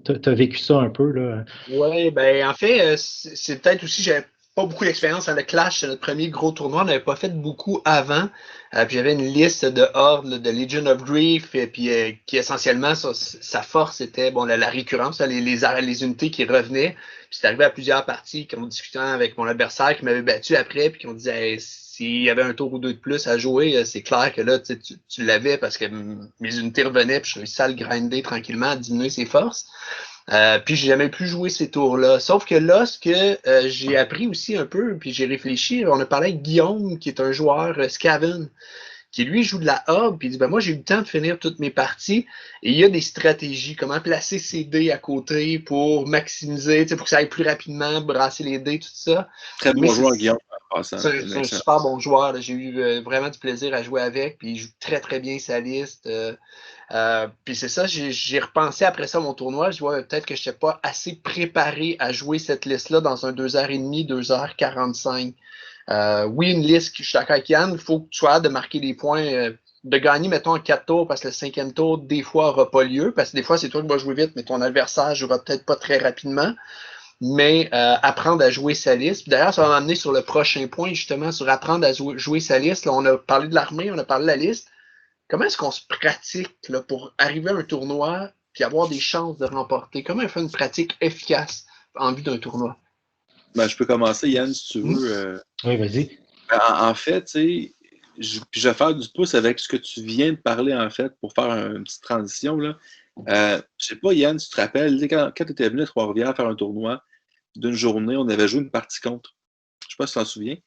tu as vécu ça un peu. Là. Oui, ben en fait, c'est peut-être aussi, j'avais pas beaucoup d'expérience dans le Clash, c'est notre premier gros tournoi, on n'avait pas fait beaucoup avant. Puis j'avais une liste de Horde, là, de Legion of Grief, et puis qui essentiellement, sa force était bon, la récurrence, là, les unités qui revenaient. Puis c'est arrivé à plusieurs parties, qu'on discutait avec mon adversaire qui m'avait battu après, puis qu'on disait hey, s'il y avait un tour ou 2 de plus à jouer, c'est clair que là, tu l'avais parce que mes unités revenaient, puis je réussissais à le grinder tranquillement, à diminuer ses forces. Puis j'ai jamais pu jouer ces tours-là. Sauf que là, ce que j'ai appris aussi un peu, puis j'ai réfléchi, on a parlé avec Guillaume, qui est un joueur Skaven, qui lui joue de la hub, puis il dit ben moi j'ai eu le temps de finir toutes mes parties, et il y a des stratégies, comment placer ses dés à côté pour maximiser, pour que ça aille plus rapidement, brasser les dés, tout ça. Très bon joueur, Guillaume, en passant. C'est un super bon joueur. J'ai eu vraiment du plaisir à jouer avec, puis il joue très très bien sa liste. Puis c'est ça, j'ai repensé après ça à mon tournoi. Je vois peut-être que je n'étais pas assez préparé à jouer cette liste-là dans un 2h30, 2h45. Oui, une liste, je suis d'accord avec Yann, il faut que tu sois de marquer des points, de gagner, mettons, en 4 tours, parce que le 5e tour, des fois, n'aura pas lieu, parce que des fois, c'est toi qui vas jouer vite, mais ton adversaire ne jouera peut-être pas très rapidement. Mais apprendre à jouer sa liste. D'ailleurs, ça va m'amener sur le prochain point, justement, sur apprendre à jouer sa liste. Là, on a parlé de l'armée, on a parlé de la liste. Comment est-ce qu'on se pratique là, pour arriver à un tournoi et avoir des chances de remporter? Comment on fait une pratique efficace en vue d'un tournoi? Ben, je peux commencer, Yann, si tu veux. Oui, vas-y. En fait, tu sais, je vais faire du pouce avec ce que tu viens de parler, en fait, pour faire une petite transition. Là. Je sais pas, Yann, tu te rappelles, quand tu étais venu à Trois-Rivières faire un tournoi d'une journée, on avait joué une partie contre. Je sais pas si tu t'en souviens.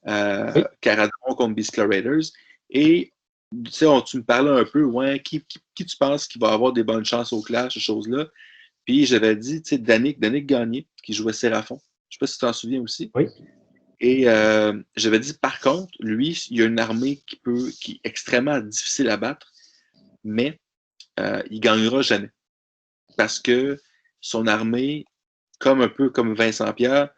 Oui. Caradon contre Beastler Raiders. Et tu sais, tu me parlais un peu, ouais, qui tu penses qui va avoir des bonnes chances au clash, ces choses-là. Puis j'avais dit, tu sais, Danick Gagné, qui jouait Séraphon. Je sais pas si tu t'en souviens aussi. Oui. Et j'avais dit, par contre, lui, il a une armée qui est extrêmement difficile à battre, mais il gagnera jamais. Parce que son armée, un peu comme Vincent Pierre,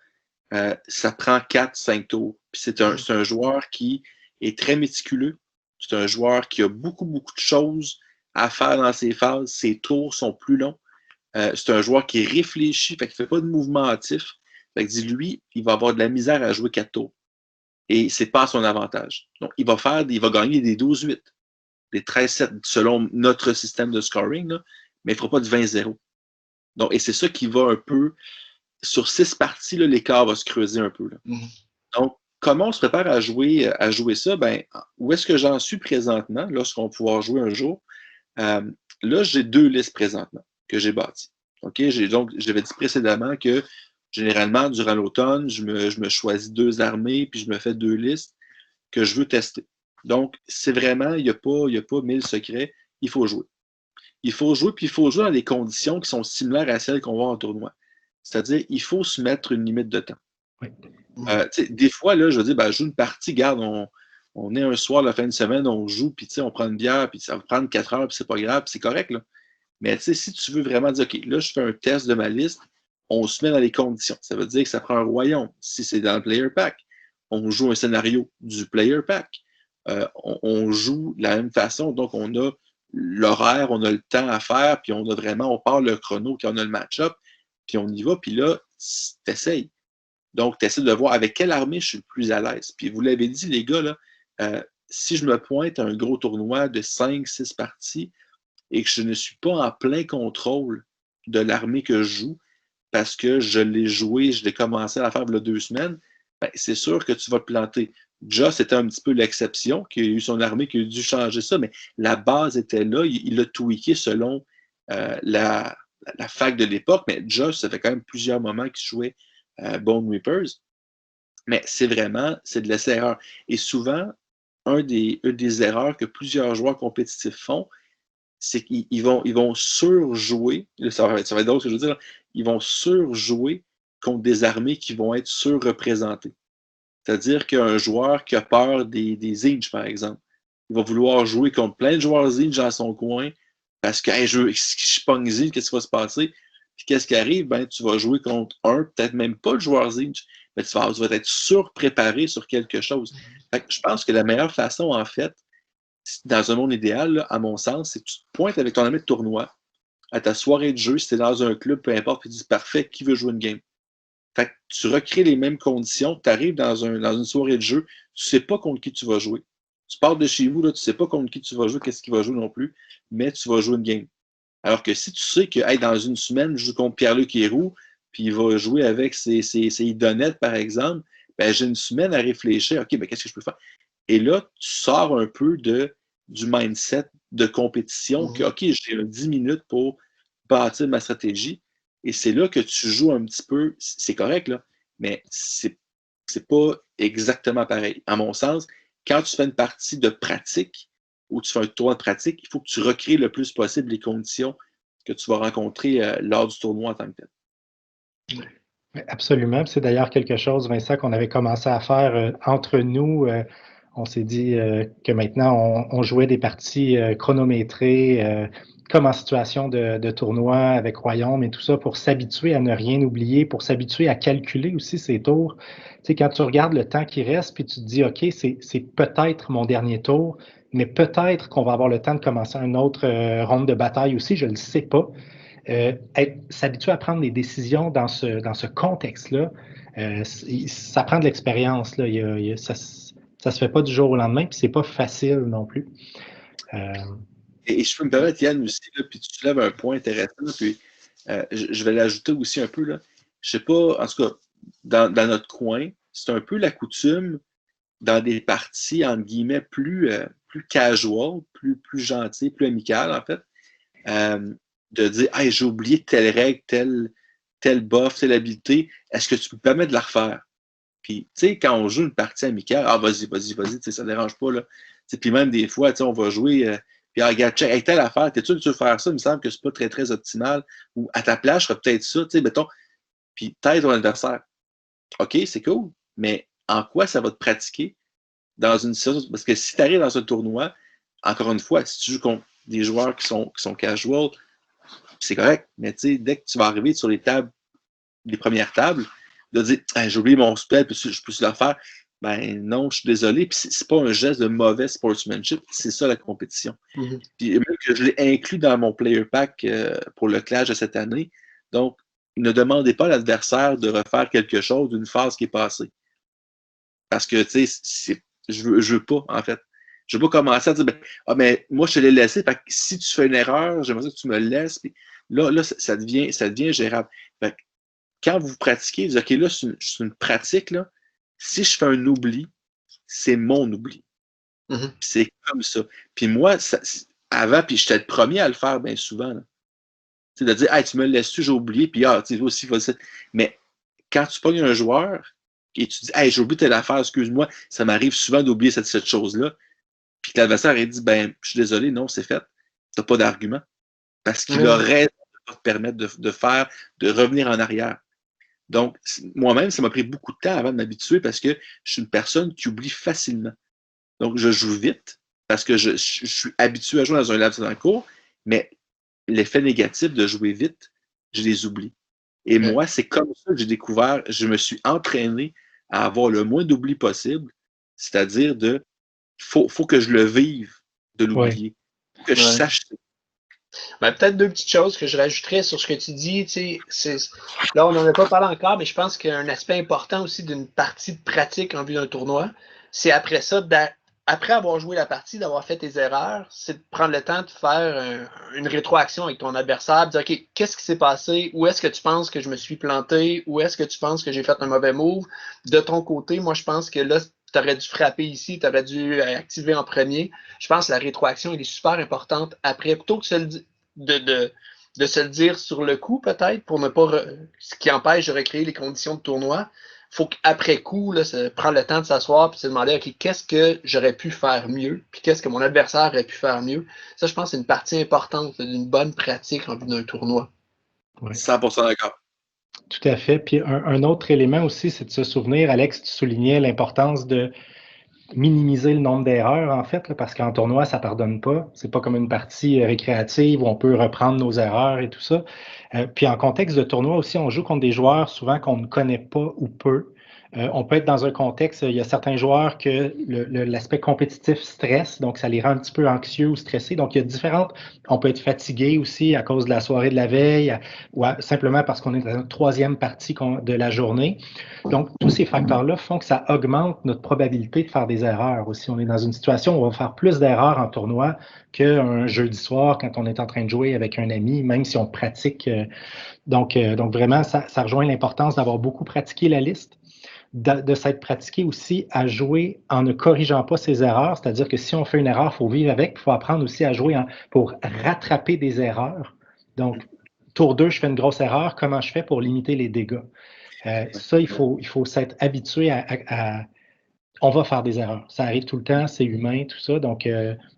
ça prend 4-5 tours. Puis c'est un joueur qui est très méticuleux. C'est un joueur qui a beaucoup, beaucoup de choses à faire dans ses phases. Ses tours sont plus longs. C'est un joueur qui est réfléchi, fait qu'il ne fait pas de mouvement hâtif. Fait que lui, il va avoir de la misère à jouer 4 tours. et c'est pas à son avantage. Donc, il va gagner des 12-8, des 13-7 selon notre système de scoring, là, mais il ne fera pas de 20-0. Donc, et c'est ça qui va un peu, sur 6 parties, là, l'écart va se creuser un peu. Là. Donc, comment on se prépare à jouer ça? Ben, où est-ce que j'en suis présentement, lorsqu'on va pouvoir jouer un jour? Là, j'ai 2 listes présentement que j'ai bâties. OK? Donc, j'avais dit précédemment que généralement, durant l'automne, je me choisis 2 armées, puis je me fais 2 listes que je veux tester. Donc, c'est vraiment, il n'y a pas 1000 secrets, il faut jouer. Il faut jouer, puis il faut jouer dans des conditions qui sont similaires à celles qu'on voit en tournoi. C'est-à-dire, il faut se mettre une limite de temps. Oui. Des fois, là, je veux dire, ben, je joue une partie, garde, on est un soir, la fin de semaine, on joue, puis on prend une bière, puis ça va prendre 4 heures, puis c'est pas grave, puis c'est correct. Là. Mais si tu veux vraiment dire, OK, là, je fais un test de ma liste, on se met dans les conditions. Ça veut dire que ça prend un royaume, si c'est dans le player pack. On joue un scénario du player pack. On joue de la même façon, donc on a l'horaire, on a le temps à faire, puis on part le chrono quand on a le match-up, puis on y va, puis là, t'essayes. Donc, tu essaies de voir avec quelle armée je suis le plus à l'aise. Puis vous l'avez dit, les gars, là, si je me pointe à un gros tournoi de 5-6 parties et que je ne suis pas en plein contrôle de l'armée que je joue, parce que je l'ai joué, je l'ai commencé à la faire il y a 2 semaines, ben, c'est sûr que tu vas te planter. Joss c'était un petit peu l'exception, qui a eu son armée, qui a dû changer ça, mais la base était là, il l'a tweaké selon la fac de l'époque, mais Joss, ça fait quand même plusieurs moments qu'il jouait Bone Reapers, mais c'est de l'essai-erreur. Et souvent, une des erreurs que plusieurs joueurs compétitifs font, c'est qu'ils vont surjouer, ça va être drôle ce que je veux dire, ils vont surjouer contre des armées qui vont être surreprésentées. C'est-à-dire qu'un joueur qui a peur des Inch, par exemple, il va vouloir jouer contre plein de joueurs Inch dans son coin parce que hey, je pogne Zinch, qu'est-ce qui va se passer? Puis qu'est-ce qui arrive? Ben, tu vas jouer contre peut-être même pas de joueur Zinch, mais tu vas être surpréparé sur quelque chose. Fait que je pense que la meilleure façon, en fait, dans un monde idéal, là, à mon sens, c'est que tu te pointes avec ton ami de tournoi à ta soirée de jeu, si tu es dans un club, peu importe, puis tu dis parfait, qui veut jouer une game? Fait que tu recrées les mêmes conditions, tu arrives dans une soirée de jeu, tu ne sais pas contre qui tu vas jouer. Tu pars de chez vous, là, tu ne sais pas contre qui tu vas jouer, qu'est-ce qu'il va jouer non plus, mais tu vas jouer une game. Alors que si tu sais que hey, dans une semaine, je joue contre Pierre-Luc Héroux, puis il va jouer avec ses idonettes, par exemple, ben, j'ai une semaine à réfléchir, OK, ben, qu'est-ce que je peux faire? Et là, tu sors un peu du mindset de compétition que, OK, j'ai 10 minutes pour bâtir ma stratégie. Et c'est là que tu joues un petit peu, c'est correct, là, mais c'est pas exactement pareil. À mon sens, quand tu fais une partie de pratique ou tu fais un tournoi de pratique, il faut que tu recrées le plus possible les conditions que tu vas rencontrer lors du tournoi en tant que tel. Oui, absolument. C'est d'ailleurs quelque chose, Vincent, qu'on avait commencé à faire entre nous. On s'est dit que maintenant, on jouait des parties chronométrées, comme en situation de tournoi avec Royaume et tout ça, pour s'habituer à ne rien oublier, pour s'habituer à calculer aussi ses tours. Tu sais, quand tu regardes le temps qui reste, puis tu te dis, OK, c'est peut-être mon dernier tour, mais peut-être qu'on va avoir le temps de commencer une autre ronde de bataille aussi, je ne le sais pas. S'habituer à prendre des décisions dans ce contexte-là, ça prend de l'expérience. Là. Ça ne se fait pas du jour au lendemain, puis c'est pas facile non plus. Et je peux me permettre, Yann, aussi, là, puis tu soulèves un point intéressant, puis je vais l'ajouter aussi un peu. Là. Je sais pas, en tout cas, dans notre coin, c'est un peu la coutume dans des parties, entre guillemets, plus casual, plus gentilles, plus amicales, en fait, de dire hey, j'ai oublié telle règle, tel buff, telle habilité, est-ce que tu peux me permettre de la refaire? Puis, tu sais, quand on joue une partie amicale, ah, vas-y, ça ne dérange pas, là. Puis même des fois, on va jouer, puis ah, regarde, check, hey, telle affaire, t'es sûr que tu veux faire ça? Il me semble que c'est pas très, très optimal. Ou à ta place, je ferais peut-être ça, tu sais, mettons. Puis t'aides ton adversaire. OK, c'est cool, mais en quoi ça va te pratiquer dans une situation? Parce que si tu arrives dans un tournoi, encore une fois, si tu joues contre des joueurs qui sont casual, c'est correct, mais tu sais, dès que tu vas arriver sur les premières tables, de dire hey, j'ai oublié mon spell, puis je peux le faire. Ben non, je suis désolé. Puis c'est pas un geste de mauvais sportsmanship, c'est ça la compétition. Puis même que je l'ai inclus dans mon player pack pour le clash de cette année. Donc, ne demandez pas à l'adversaire de refaire quelque chose d'une phase qui est passée. Parce que, tu sais, je veux pas, en fait. Je veux pas commencer à dire, ben, ah, mais moi, je te l'ai laissé, fait que si tu fais une erreur, j'aimerais ça que tu me le laisses. Puis là, ça devient gérable. Fait que quand vous pratiquez, vous dites, OK, là, c'est une pratique, là. Si je fais un oubli, c'est mon oubli. Mhm. C'est comme ça. Puis moi, avant, puis j'étais le premier à le faire bien souvent. Tu sais, de dire, hey, tu me le laisses-tu, j'ai oublié, puis ah, tu sais, aussi, vas-y. Mais quand tu pognes un joueur et tu dis, hey, j'ai oublié telle affaire, excuse-moi, ça m'arrive souvent d'oublier cette chose-là, puis que l'adversaire a dit, ben, je suis désolé, non, c'est fait. Tu n'as pas d'argument. Parce qu'il a raison de te permettre de revenir en arrière. Donc, moi-même, ça m'a pris beaucoup de temps avant de m'habituer parce que je suis une personne qui oublie facilement. Donc, je joue vite parce que je suis habitué à jouer dans un laps dans le cours, mais l'effet négatif de jouer vite, je les oublie. Et moi, c'est comme ça que j'ai découvert, je me suis entraîné à avoir le moins d'oubli possible, c'est-à-dire faut que je le vive de l'oublier, que je sache. Ben, peut-être deux petites choses que je rajouterais sur ce que tu dis. Là, on n'en a pas parlé encore, mais je pense qu'un aspect important aussi d'une partie de pratique en vue d'un tournoi, c'est après ça, après avoir joué la partie, d'avoir fait tes erreurs, c'est de prendre le temps de faire une rétroaction avec ton adversaire, de dire, OK, qu'est-ce qui s'est passé? Où est-ce que tu penses que je me suis planté? Où est-ce que tu penses que j'ai fait un mauvais move? De ton côté, moi, je pense que là, tu aurais dû frapper ici, tu aurais dû activer en premier. Je pense que la rétroaction, elle est super importante après, plutôt que de se le dire sur le coup, peut-être, pour ne pas ce qui empêche de recréer les conditions de tournoi. Faut qu'après coup, là, prendre le temps de s'asseoir et se demander, OK, qu'est-ce que j'aurais pu faire mieux, puis qu'est-ce que mon adversaire aurait pu faire mieux. Ça, je pense, c'est une partie importante d'une bonne pratique en vue d'un tournoi. 100% d'accord. Tout à fait. Puis un autre élément aussi, c'est de se souvenir, Alex, tu soulignais l'importance de minimiser le nombre d'erreurs, en fait, là, parce qu'en tournoi, ça ne pardonne pas. C'est pas comme une partie récréative où on peut reprendre nos erreurs et tout ça. Puis en contexte de tournoi aussi, on joue contre des joueurs souvent qu'on ne connaît pas ou peu. On peut être dans un contexte, il y a certains joueurs que l'aspect compétitif stresse, donc ça les rend un petit peu anxieux ou stressés. Donc, il y a différentes. On peut être fatigué aussi à cause de la soirée de la veille ou simplement parce qu'on est dans une troisième partie de la journée. Donc, tous ces facteurs-là font que ça augmente notre probabilité de faire des erreurs aussi. On est dans une situation où on va faire plus d'erreurs en tournoi qu'un jeudi soir quand on est en train de jouer avec un ami, même si on pratique. Donc vraiment, ça rejoint l'importance d'avoir beaucoup pratiqué la liste, de s'être pratiqué aussi à jouer en ne corrigeant pas ses erreurs. C'est-à-dire que si on fait une erreur, il faut vivre avec, il faut apprendre aussi à jouer pour rattraper des erreurs. Donc, tour 2, je fais une grosse erreur, comment je fais pour limiter les dégâts? Ça, il faut s'être habitué à on va faire des erreurs. Ça arrive tout le temps, c'est humain, tout ça. Donc,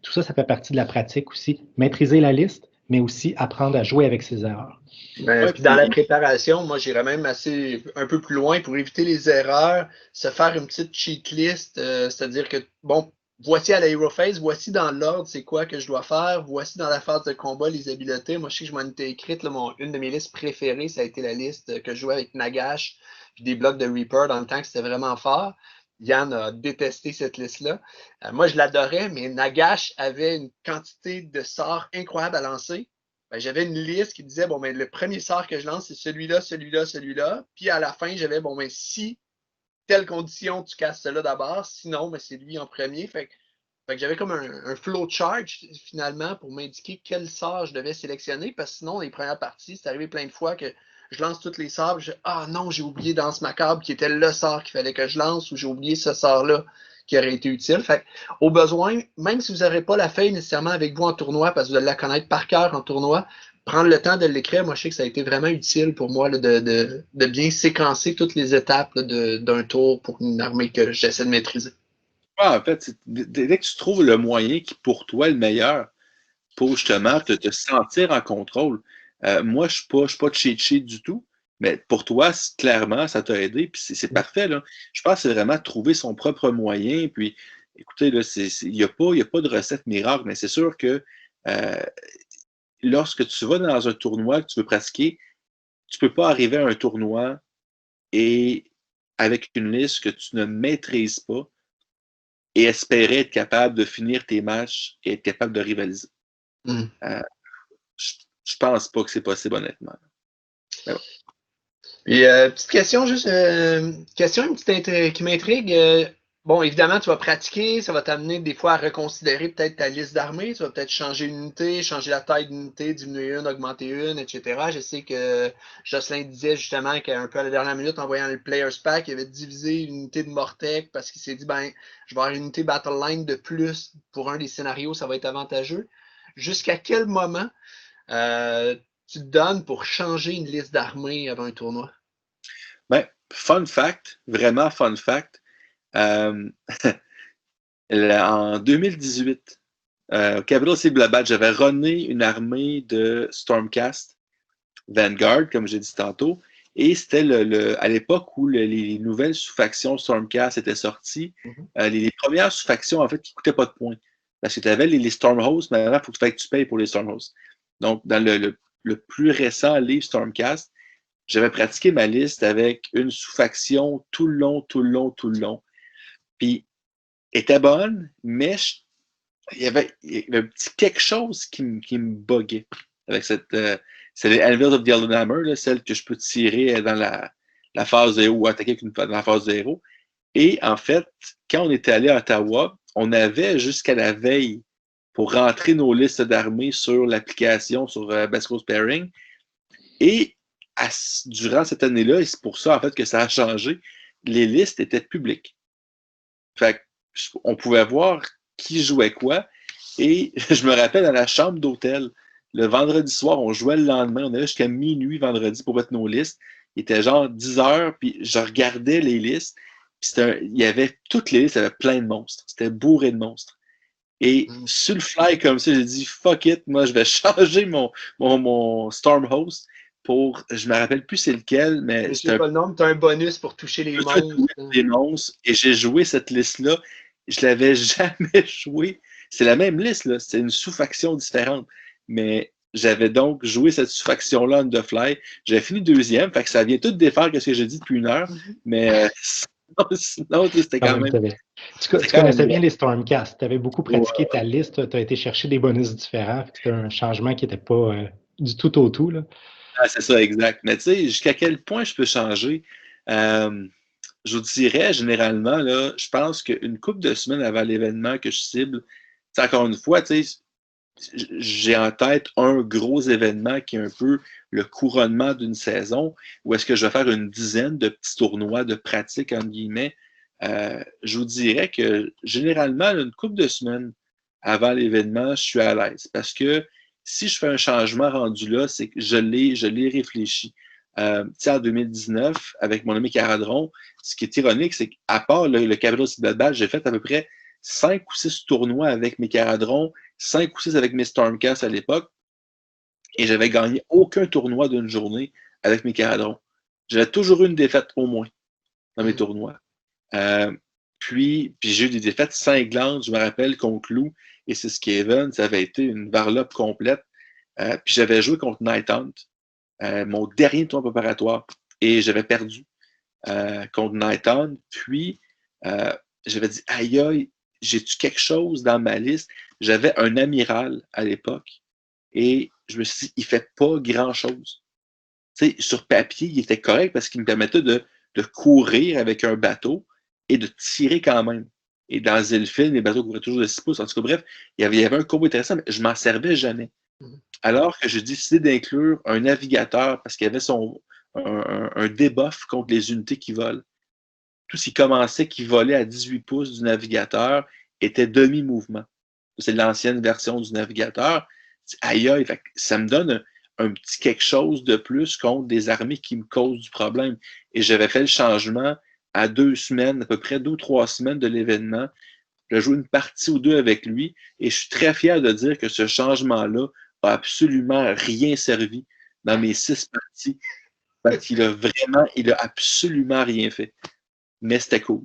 tout ça, ça fait partie de la pratique aussi. Maîtriser la liste, mais aussi apprendre à jouer avec ses erreurs. Puis dans la préparation, moi, j'irais même un peu plus loin pour éviter les erreurs, se faire une petite cheat list, c'est-à-dire que, bon, voici à l'Hero Phase, voici dans l'ordre c'est quoi que je dois faire, voici dans la phase de combat les habiletés. Moi, je sais que je m'en étais écrite, là, une de mes listes préférées, ça a été la liste que je jouais avec Nagash, puis des blocs de Reaper dans le temps que c'était vraiment fort. Yann a détesté cette liste-là. Moi, je l'adorais, mais Nagash avait une quantité de sorts incroyable à lancer. Ben, j'avais une liste qui disait, bon, ben, le premier sort que je lance, c'est celui-là, celui-là, celui-là. Puis à la fin, j'avais, bon, ben, si telle condition, tu casses cela d'abord. Sinon, ben, c'est lui en premier. Fait que j'avais comme un flow chart finalement pour m'indiquer quel sort je devais sélectionner. Parce que sinon, les premières parties, c'est arrivé plein de fois que je lance toutes les sorts. Ah non, j'ai oublié Danse Macabre qui était le sort qu'il fallait que je lance ou j'ai oublié ce sort-là qui aurait été utile. Fait au besoin, même si vous n'aurez pas la feuille nécessairement avec vous en tournoi, parce que vous allez la connaître par cœur en tournoi, prendre le temps de l'écrire, moi je sais que ça a été vraiment utile pour moi là, de bien séquencer toutes les étapes d'un tour pour une armée que j'essaie de maîtriser. En fait, dès que tu trouves le moyen qui pour toi est le meilleur pour justement te sentir en contrôle. Moi, je ne suis pas cheat sheet du tout, mais pour toi, clairement, ça t'a aidé, puis c'est parfait. Là. Je pense que c'est vraiment trouver son propre moyen. Puis, écoutez, il n'y a pas de recette miracle, mais c'est sûr que lorsque tu vas dans un tournoi que tu veux pratiquer, tu ne peux pas arriver à un tournoi et avec une liste que tu ne maîtrises pas et espérer être capable de finir tes matchs et être capable de rivaliser. Je pense pas que c'est possible, honnêtement. Puis, petite question, juste question qui m'intrigue. bon, évidemment, tu vas pratiquer, ça va t'amener des fois à reconsidérer peut-être ta liste d'armées, tu vas peut-être changer une unité, changer la taille d'une unité, diminuer une, augmenter une, etc. Je sais que Jocelyn disait justement qu'un peu à la dernière minute, en voyant le Players Pack, il avait divisé une unité de Mortec parce qu'il s'est dit, ben, je vais avoir une unité Battle Line de plus pour un des scénarios, ça va être avantageux. Jusqu'à quel moment euh, tu te donnes pour changer une liste d'armées avant un tournoi? Ben, fun fact, vraiment fun fact, euh, en 2018, au Capital Cible j'avais runné une armée de Stormcast Vanguard, comme j'ai dit tantôt, et c'était à l'époque où les nouvelles sous-factions Stormcast étaient sorties, les premières sous-factions, en fait, qui ne coûtaient pas de points. Parce que tu avais les Stormhosts, mais maintenant, il faut que tu payes pour les Stormhosts. Donc, dans le plus récent livre Stormcast, j'avais pratiqué ma liste avec une sous-faction tout le long, tout le long, tout le long. Puis, était bonne, mais il y avait un petit quelque chose qui me buguait avec cette. C'est les Anvils of the Elden Hammer, là, celle que je peux tirer dans la phase 0 ou attaquer dans la phase 0. Et en fait, quand on était allé à Ottawa, on avait jusqu'à la veille pour rentrer nos listes d'armées sur l'application, sur Basco's Pairing. Et durant cette année-là, et c'est pour ça en fait que ça a changé, les listes étaient publiques. Fait on pouvait voir qui jouait quoi. Et je me rappelle dans la chambre d'hôtel, le vendredi soir, on jouait le lendemain, on allait jusqu'à minuit vendredi pour mettre nos listes. Il était genre 10 heures, puis je regardais les listes. Puis il y avait toutes les listes, il y avait plein de monstres. C'était bourré de monstres. Et sur le fly comme ça, j'ai dit fuck it, moi je vais changer mon Stormhost pour. Je me rappelle plus c'est lequel, mais Je sais pas le nombre, tu as un bonus pour toucher les monstres. Et j'ai joué cette liste-là. Je l'avais jamais joué. C'est la même liste, là. C'est une sous-faction différente. Mais j'avais donc joué cette sous-faction-là on the fly. J'avais fini deuxième, fait que ça vient tout défaire ce que j'ai dit depuis une heure. Mais sinon c'était quand même. Tu connaissais bien les Stormcast. Tu avais beaucoup pratiqué ta liste. Tu as été chercher des bonus différents. C'était un changement qui n'était pas du tout au tout. Là. Ah, c'est ça, exact. Mais tu sais, jusqu'à quel point je peux changer? Je vous dirais, généralement, là, je pense qu'une couple de semaines avant l'événement que je cible, encore une fois, tu sais, j'ai en tête un gros événement qui est un peu le couronnement d'une saison, où est-ce que je vais faire une dizaine de petits tournois de pratique, entre guillemets. Je vous dirais que généralement, une couple de semaines avant l'événement, je suis à l'aise. Parce que si je fais un changement rendu là, c'est que je l'ai réfléchi. En 2019, avec mon ami Caradron, ce qui est ironique, c'est qu'à part le Capital Cible Badge, j'ai fait à peu près 5 ou 6 tournois avec mes Caradrons, 5 ou 6 avec mes Stormcast à l'époque, et j'avais gagné aucun tournoi d'une journée avec mes Caradrons. J'avais toujours eu une défaite au moins dans mes tournois. Puis j'ai eu des défaites cinglantes, je me rappelle, contre Lou et Siskaven, ça avait été une varlope complète. Puis j'avais joué contre Night Hunt, mon dernier tournoi préparatoire, et j'avais perdu contre Night Hunt. Puis j'avais dit, aïe aïe, j'ai-tu quelque chose dans ma liste? J'avais un amiral à l'époque, et je me suis dit, il fait pas grand-chose. Tu sais, sur papier, il était correct parce qu'il me permettait de courir avec un bateau et de tirer quand même. Et dans Zilfin, les bateaux couvraient toujours de 6 pouces. En tout cas, bref, il y avait un combo intéressant, mais je m'en servais jamais. Alors que j'ai décidé d'inclure un navigateur parce qu'il y avait un debuff contre les unités qui volent. Tout ce qui commençait qui volait à 18 pouces du navigateur était demi-mouvement. C'est l'ancienne version du navigateur. Aïe aïe, ça me donne un petit quelque chose de plus contre des armées qui me causent du problème. Et j'avais fait le changement à 2 semaines, à peu près 2 ou 3 semaines de l'événement. J'ai joué une partie ou deux avec lui et je suis très fier de dire que ce changement-là a absolument rien servi dans mes 6 parties. Parce qu'il il a absolument rien fait. Mais c'était cool.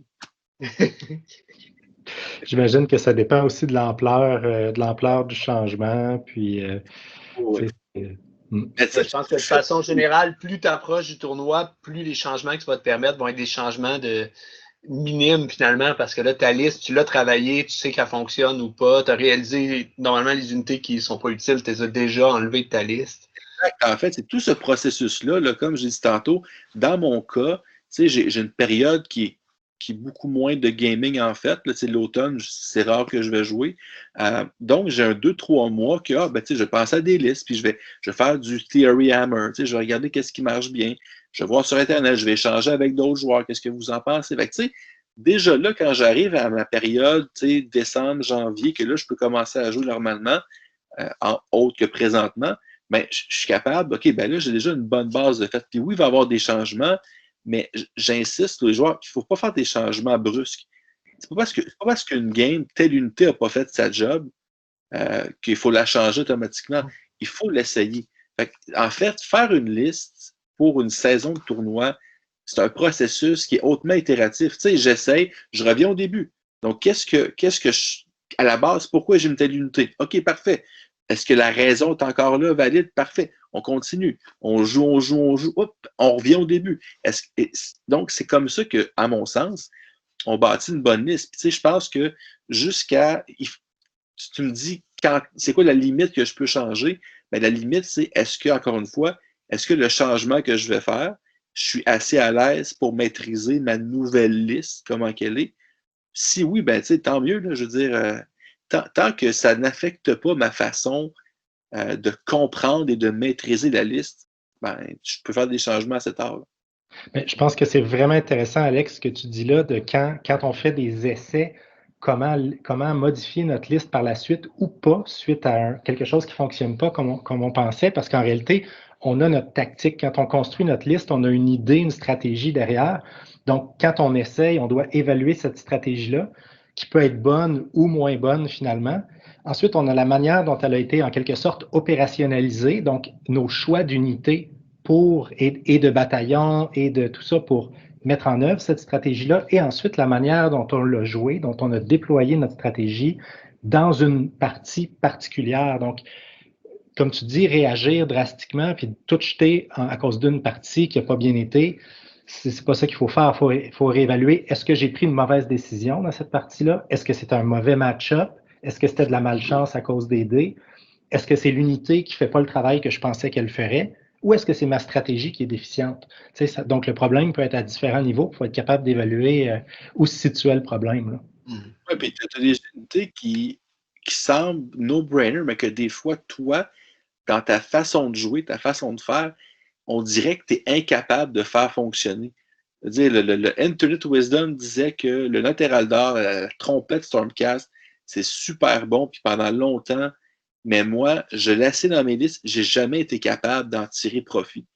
J'imagine que ça dépend aussi de l'ampleur du changement. Puis, je pense que de façon générale, plus tu approches du tournoi, plus les changements que tu vas te permettre vont être des changements de minimes finalement, parce que là, ta liste, tu l'as travaillée, tu sais qu'elle fonctionne ou pas, tu as réalisé normalement les unités qui ne sont pas utiles, tu les as déjà enlevées de ta liste. En fait, c'est tout ce processus-là, là, comme j'ai dit tantôt, dans mon cas, j'ai une période qui qui est beaucoup moins de gaming en fait. Là, l'automne, c'est rare que je vais jouer. Donc, j'ai un 2-3 mois que je vais penser à des listes, puis je vais faire du Theory Hammer. Je vais regarder qu'est-ce qui marche bien. Je vais voir sur Internet, je vais échanger avec d'autres joueurs, qu'est-ce que vous en pensez. Fait que, déjà là, quand j'arrive à ma période, décembre, janvier, que là, je peux commencer à jouer normalement, en autre que présentement, ben, je suis capable, OK, ben là, j'ai déjà une bonne base de fait. Puis oui, il va y avoir des changements, mais j'insiste sur les joueurs qu'il ne faut pas faire des changements brusques. C'est pas parce qu'une game, telle unité n'a pas fait sa job, qu'il faut la changer automatiquement. Il faut l'essayer. En fait, faire une liste pour une saison de tournoi, c'est un processus qui est hautement itératif. J'essaye, je reviens au début. Donc, à la base, pourquoi j'ai une telle unité? OK, parfait. Est-ce que la raison est encore là, valide? Parfait. On continue. On joue. Hop, on revient au début. Donc, c'est comme ça que, à mon sens, on bâtit une bonne liste. Puis, je pense que si tu me dis c'est quoi la limite que je peux changer, bien, la limite, c'est encore une fois, est-ce que le changement que je vais faire, je suis assez à l'aise pour maîtriser ma nouvelle liste, comment qu'elle est? Si oui, ben, tant mieux, là, je veux dire, tant que ça n'affecte pas ma façon de comprendre et de maîtriser la liste, ben, je peux faire des changements à cet âge. Mais je pense que c'est vraiment intéressant, Alex, ce que tu dis là, de quand on fait des essais, comment modifier notre liste par la suite ou pas, suite à quelque chose qui ne fonctionne pas comme on pensait, parce qu'en réalité, on a notre tactique. Quand on construit notre liste, on a une idée, une stratégie derrière. Donc, quand on essaye, on doit évaluer cette stratégie-là, qui peut être bonne ou moins bonne finalement. Ensuite, on a la manière dont elle a été en quelque sorte opérationnalisée, donc nos choix d'unités et de bataillons et de tout ça pour mettre en œuvre cette stratégie-là, et ensuite la manière dont on l'a joué, dont on a déployé notre stratégie dans une partie particulière. Donc, comme tu dis, réagir drastiquement puis tout jeter à cause d'une partie qui n'a pas bien été, c'est pas ça qu'il faut faire. Il faut réévaluer. Est-ce que j'ai pris une mauvaise décision dans cette partie-là? Est-ce que c'est un mauvais match-up? Est-ce que c'était de la malchance à cause des dés? Est-ce que c'est l'unité qui ne fait pas le travail que je pensais qu'elle ferait? Ou est-ce que c'est ma stratégie qui est déficiente? Donc, le problème peut être à différents niveaux. Il faut être capable d'évaluer où se situait le problème. Là. Oui, puis tu as des unités qui semblent no-brainer, mais que des fois, toi, dans ta façon de jouer, ta façon de faire, on dirait que tu es incapable de faire fonctionner. C'est-à-dire, le Infinite Wisdom disait que le Note Héraldor, la trompette Stormcast, c'est super bon, puis pendant longtemps, mais moi, je l'ai assez dans mes listes, j'ai jamais été capable d'en tirer profit.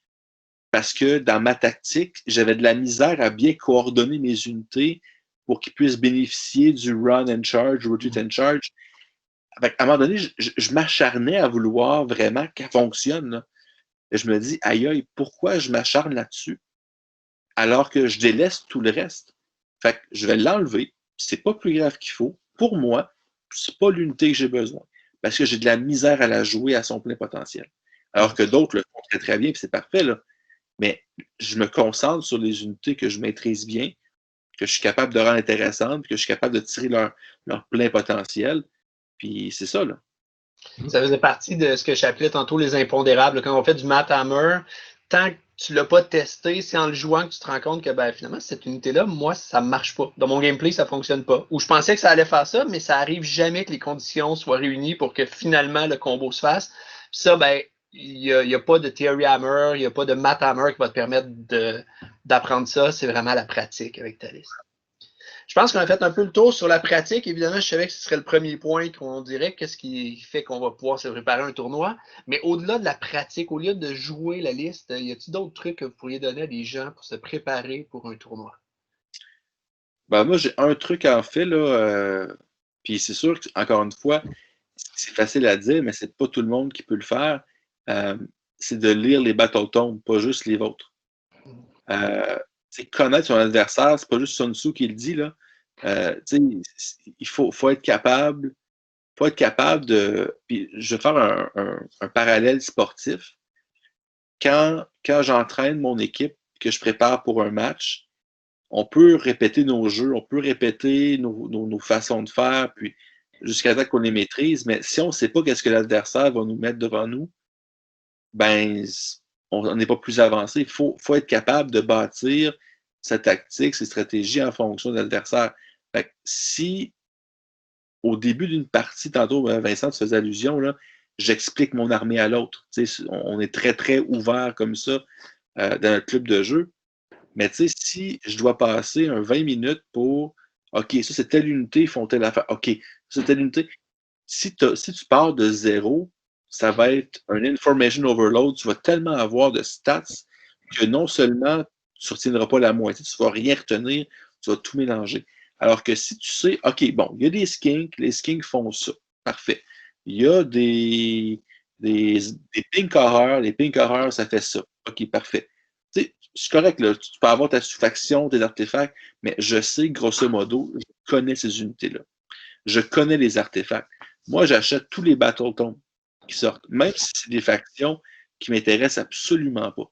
Parce que dans ma tactique, j'avais de la misère à bien coordonner mes unités pour qu'ils puissent bénéficier du run and charge, retreat and charge. À un moment donné, je m'acharnais à vouloir vraiment qu'elle fonctionne. Là. Et je me dis, aïe aïe, pourquoi je m'acharne là-dessus alors que je délaisse tout le reste? Fait que je vais l'enlever, c'est pas plus grave qu'il faut. Pour moi, c'est pas l'unité que j'ai besoin. Parce que j'ai de la misère à la jouer à son plein potentiel. Alors que d'autres le font très très bien, puis c'est parfait, là. Mais je me concentre sur les unités que je maîtrise bien, que je suis capable de rendre intéressantes, que je suis capable de tirer leur plein potentiel. Puis c'est ça, là. Ça faisait partie de ce que j'appelais tantôt les impondérables. Quand on fait du Math Hammer, tant que tu ne l'as pas testé, c'est en le jouant que tu te rends compte que ben, finalement, cette unité-là, moi, ça ne marche pas. Dans mon gameplay, ça ne fonctionne pas. Ou je pensais que ça allait faire ça, mais ça arrive jamais que les conditions soient réunies pour que finalement le combo se fasse. Puis ça, ben, il n'y a pas de Theory Hammer, il n'y a pas de Math Hammer qui va te permettre d'apprendre ça. C'est vraiment la pratique avec ta liste. Je pense qu'on a fait un peu le tour sur la pratique. Évidemment, je savais que ce serait le premier point qu'on dirait. Qu'est-ce qui fait qu'on va pouvoir se préparer un tournoi? Mais au-delà de la pratique, au lieu de jouer la liste, y a-t-il d'autres trucs que vous pourriez donner à des gens pour se préparer pour un tournoi? Ben, moi, j'ai un truc en fait, là, puis c'est sûr que, encore une fois, c'est facile à dire, mais c'est pas tout le monde qui peut le faire. Euh, c'est de lire les battle tomes, pas juste les vôtres. C'est connaître son adversaire, c'est pas juste Sun Tzu qui le dit, là. Il faut être capable de. Puis je vais faire un parallèle sportif. Quand j'entraîne mon équipe, que je prépare pour un match, on peut répéter nos jeux, on peut répéter nos façons de faire, puis jusqu'à temps qu'on les maîtrise, mais si on ne sait pas qu'est-ce que l'adversaire va nous mettre devant nous, ben on n'est pas plus avancé. Il faut être capable de bâtir sa tactique, ses stratégies en fonction de l'adversaire. Fait que si, au début d'une partie, tantôt, Vincent, tu faisais allusion, là, j'explique mon armée à l'autre. On est très, très ouvert comme ça dans notre club de jeu. Mais tu sais, si je dois passer 20 minutes pour OK, ça c'est telle unité, ils font telle affaire. OK, ça c'est telle unité. Si tu pars de zéro, ça va être un information overload. Tu vas tellement avoir de stats que non seulement tu ne retiendras pas la moitié, tu ne vas rien retenir, tu vas tout mélanger. Alors que si tu sais, OK, bon, il y a des skinks, les skinks font ça. Parfait. Il y a des pink horreurs, les pink horreurs, ça fait ça. OK, parfait. Tu sais, c'est correct, là, tu peux avoir ta sous-faction, tes artefacts, mais je sais, grosso modo, je connais ces unités-là. Je connais les artefacts. Moi, j'achète tous les Battle Tomes qui sortent, même si c'est des factions qui m'intéressent absolument pas.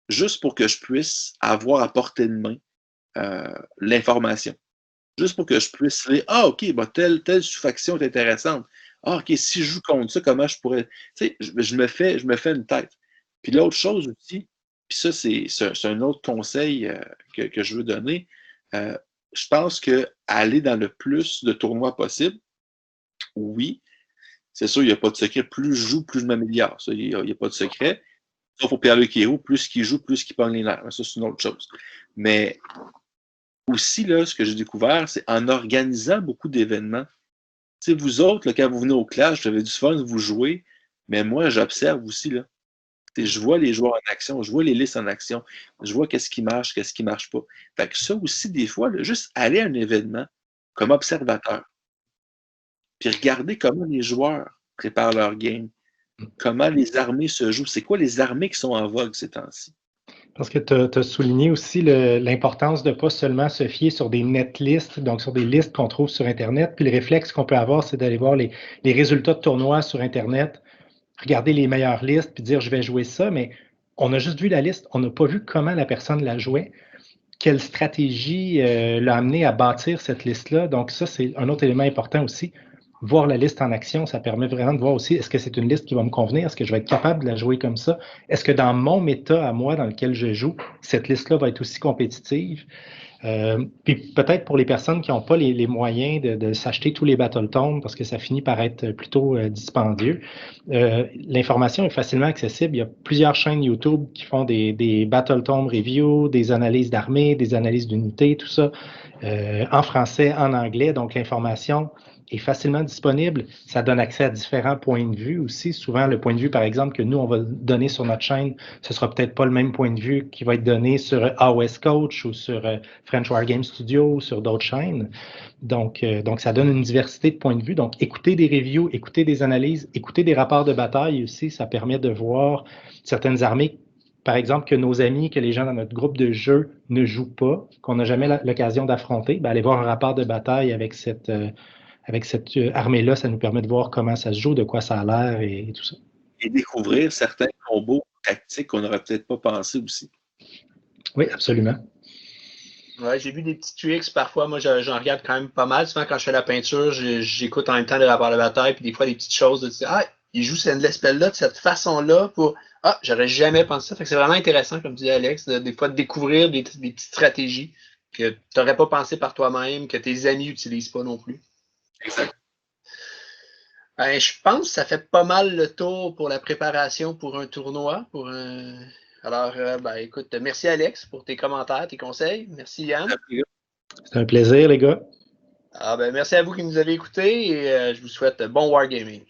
Juste pour que je puisse avoir à portée de main l'information. Juste pour que je puisse dire, ah, OK, bah, telle sous-faction est intéressante. Ah, OK, si je joue contre ça, comment je pourrais. Tu sais, je me fais une tête. Puis l'autre chose aussi, puis ça, c'est un autre conseil que je veux donner. Je pense qu'aller dans le plus de tournois possible, oui, c'est sûr, il n'y a pas de secret. Plus je joue, plus je m'améliore. Ça, il n'y a pas de secret. Sauf pour Pierre-Luc Héroux, plus qu'il joue, plus qu'il pogne les nerfs. Ça, c'est une autre chose. Mais aussi, là, ce que j'ai découvert, c'est en organisant beaucoup d'événements. Tu sais, vous autres, là, quand vous venez au clash, vous avez du fun, vous jouez, mais moi, j'observe aussi, là. Je vois les joueurs en action, je vois les listes en action, je vois qu'est-ce qui marche, qu'est-ce qui marche pas. Fait que ça aussi, des fois, là, juste aller à un événement comme observateur, puis regarder comment les joueurs préparent leur game, comment les armées se jouent, c'est quoi les armées qui sont en vogue ces temps-ci. Parce que tu as souligné aussi l'importance de ne pas seulement se fier sur des netlists, donc sur des listes qu'on trouve sur Internet. Puis le réflexe qu'on peut avoir, c'est d'aller voir les résultats de tournois sur Internet, regarder les meilleures listes, puis dire je vais jouer ça, mais on a juste vu la liste, on n'a pas vu comment la personne la jouait, quelle stratégie l'a amené à bâtir cette liste-là. Donc ça, c'est un autre élément important aussi. Voir la liste en action, ça permet vraiment de voir aussi est-ce que c'est une liste qui va me convenir, est-ce que je vais être capable de la jouer comme ça, est-ce que dans mon méta à moi dans lequel je joue, cette liste-là va être aussi compétitive. Puis peut-être pour les personnes qui n'ont pas les moyens de s'acheter tous les Battle Tomes parce que ça finit par être plutôt dispendieux, l'information est facilement accessible. Il y a plusieurs chaînes YouTube qui font des Battle Tome reviews, des analyses d'armées, des analyses d'unités, tout ça en français, en anglais. Donc l'information est facilement disponible. Ça donne accès à différents points de vue aussi. Souvent, le point de vue, par exemple, que nous, on va donner sur notre chaîne, ce sera peut-être pas le même point de vue qui va être donné sur AOS Coach ou sur French War Game Studio ou sur d'autres chaînes. Donc, ça donne une diversité de points de vue. Donc, écouter des reviews, écouter des analyses, écouter des rapports de bataille aussi, ça permet de voir certaines armées, par exemple, que nos amis, que les gens dans notre groupe de jeu ne jouent pas, qu'on n'a jamais l'occasion d'affronter. Aller voir un rapport de bataille avec cette armée-là, ça nous permet de voir comment ça se joue, de quoi ça a l'air et tout ça. Et découvrir certains combos tactiques qu'on n'aurait peut-être pas pensé aussi. Oui, absolument. Ouais, j'ai vu des petits tricks parfois. Moi, j'en regarde quand même pas mal. Souvent, quand je fais la peinture, j'écoute en même temps les rapports de bataille, puis des fois, des petites choses de dire, ah, il joue cette spell-là de cette façon-là pour. Ah, j'aurais jamais pensé ça. Fait que c'est vraiment intéressant, comme dit Alex, des fois de découvrir des petites stratégies que tu n'aurais pas pensé par toi-même, que tes amis n'utilisent pas non plus. Exact. Ben, je pense que ça fait pas mal le tour pour la préparation pour un tournoi. Alors, ben, écoute, merci Alex pour tes commentaires, tes conseils. Merci Yann. C'est un plaisir, les gars. Ben, merci à vous qui nous avez écoutés et je vous souhaite bon wargaming.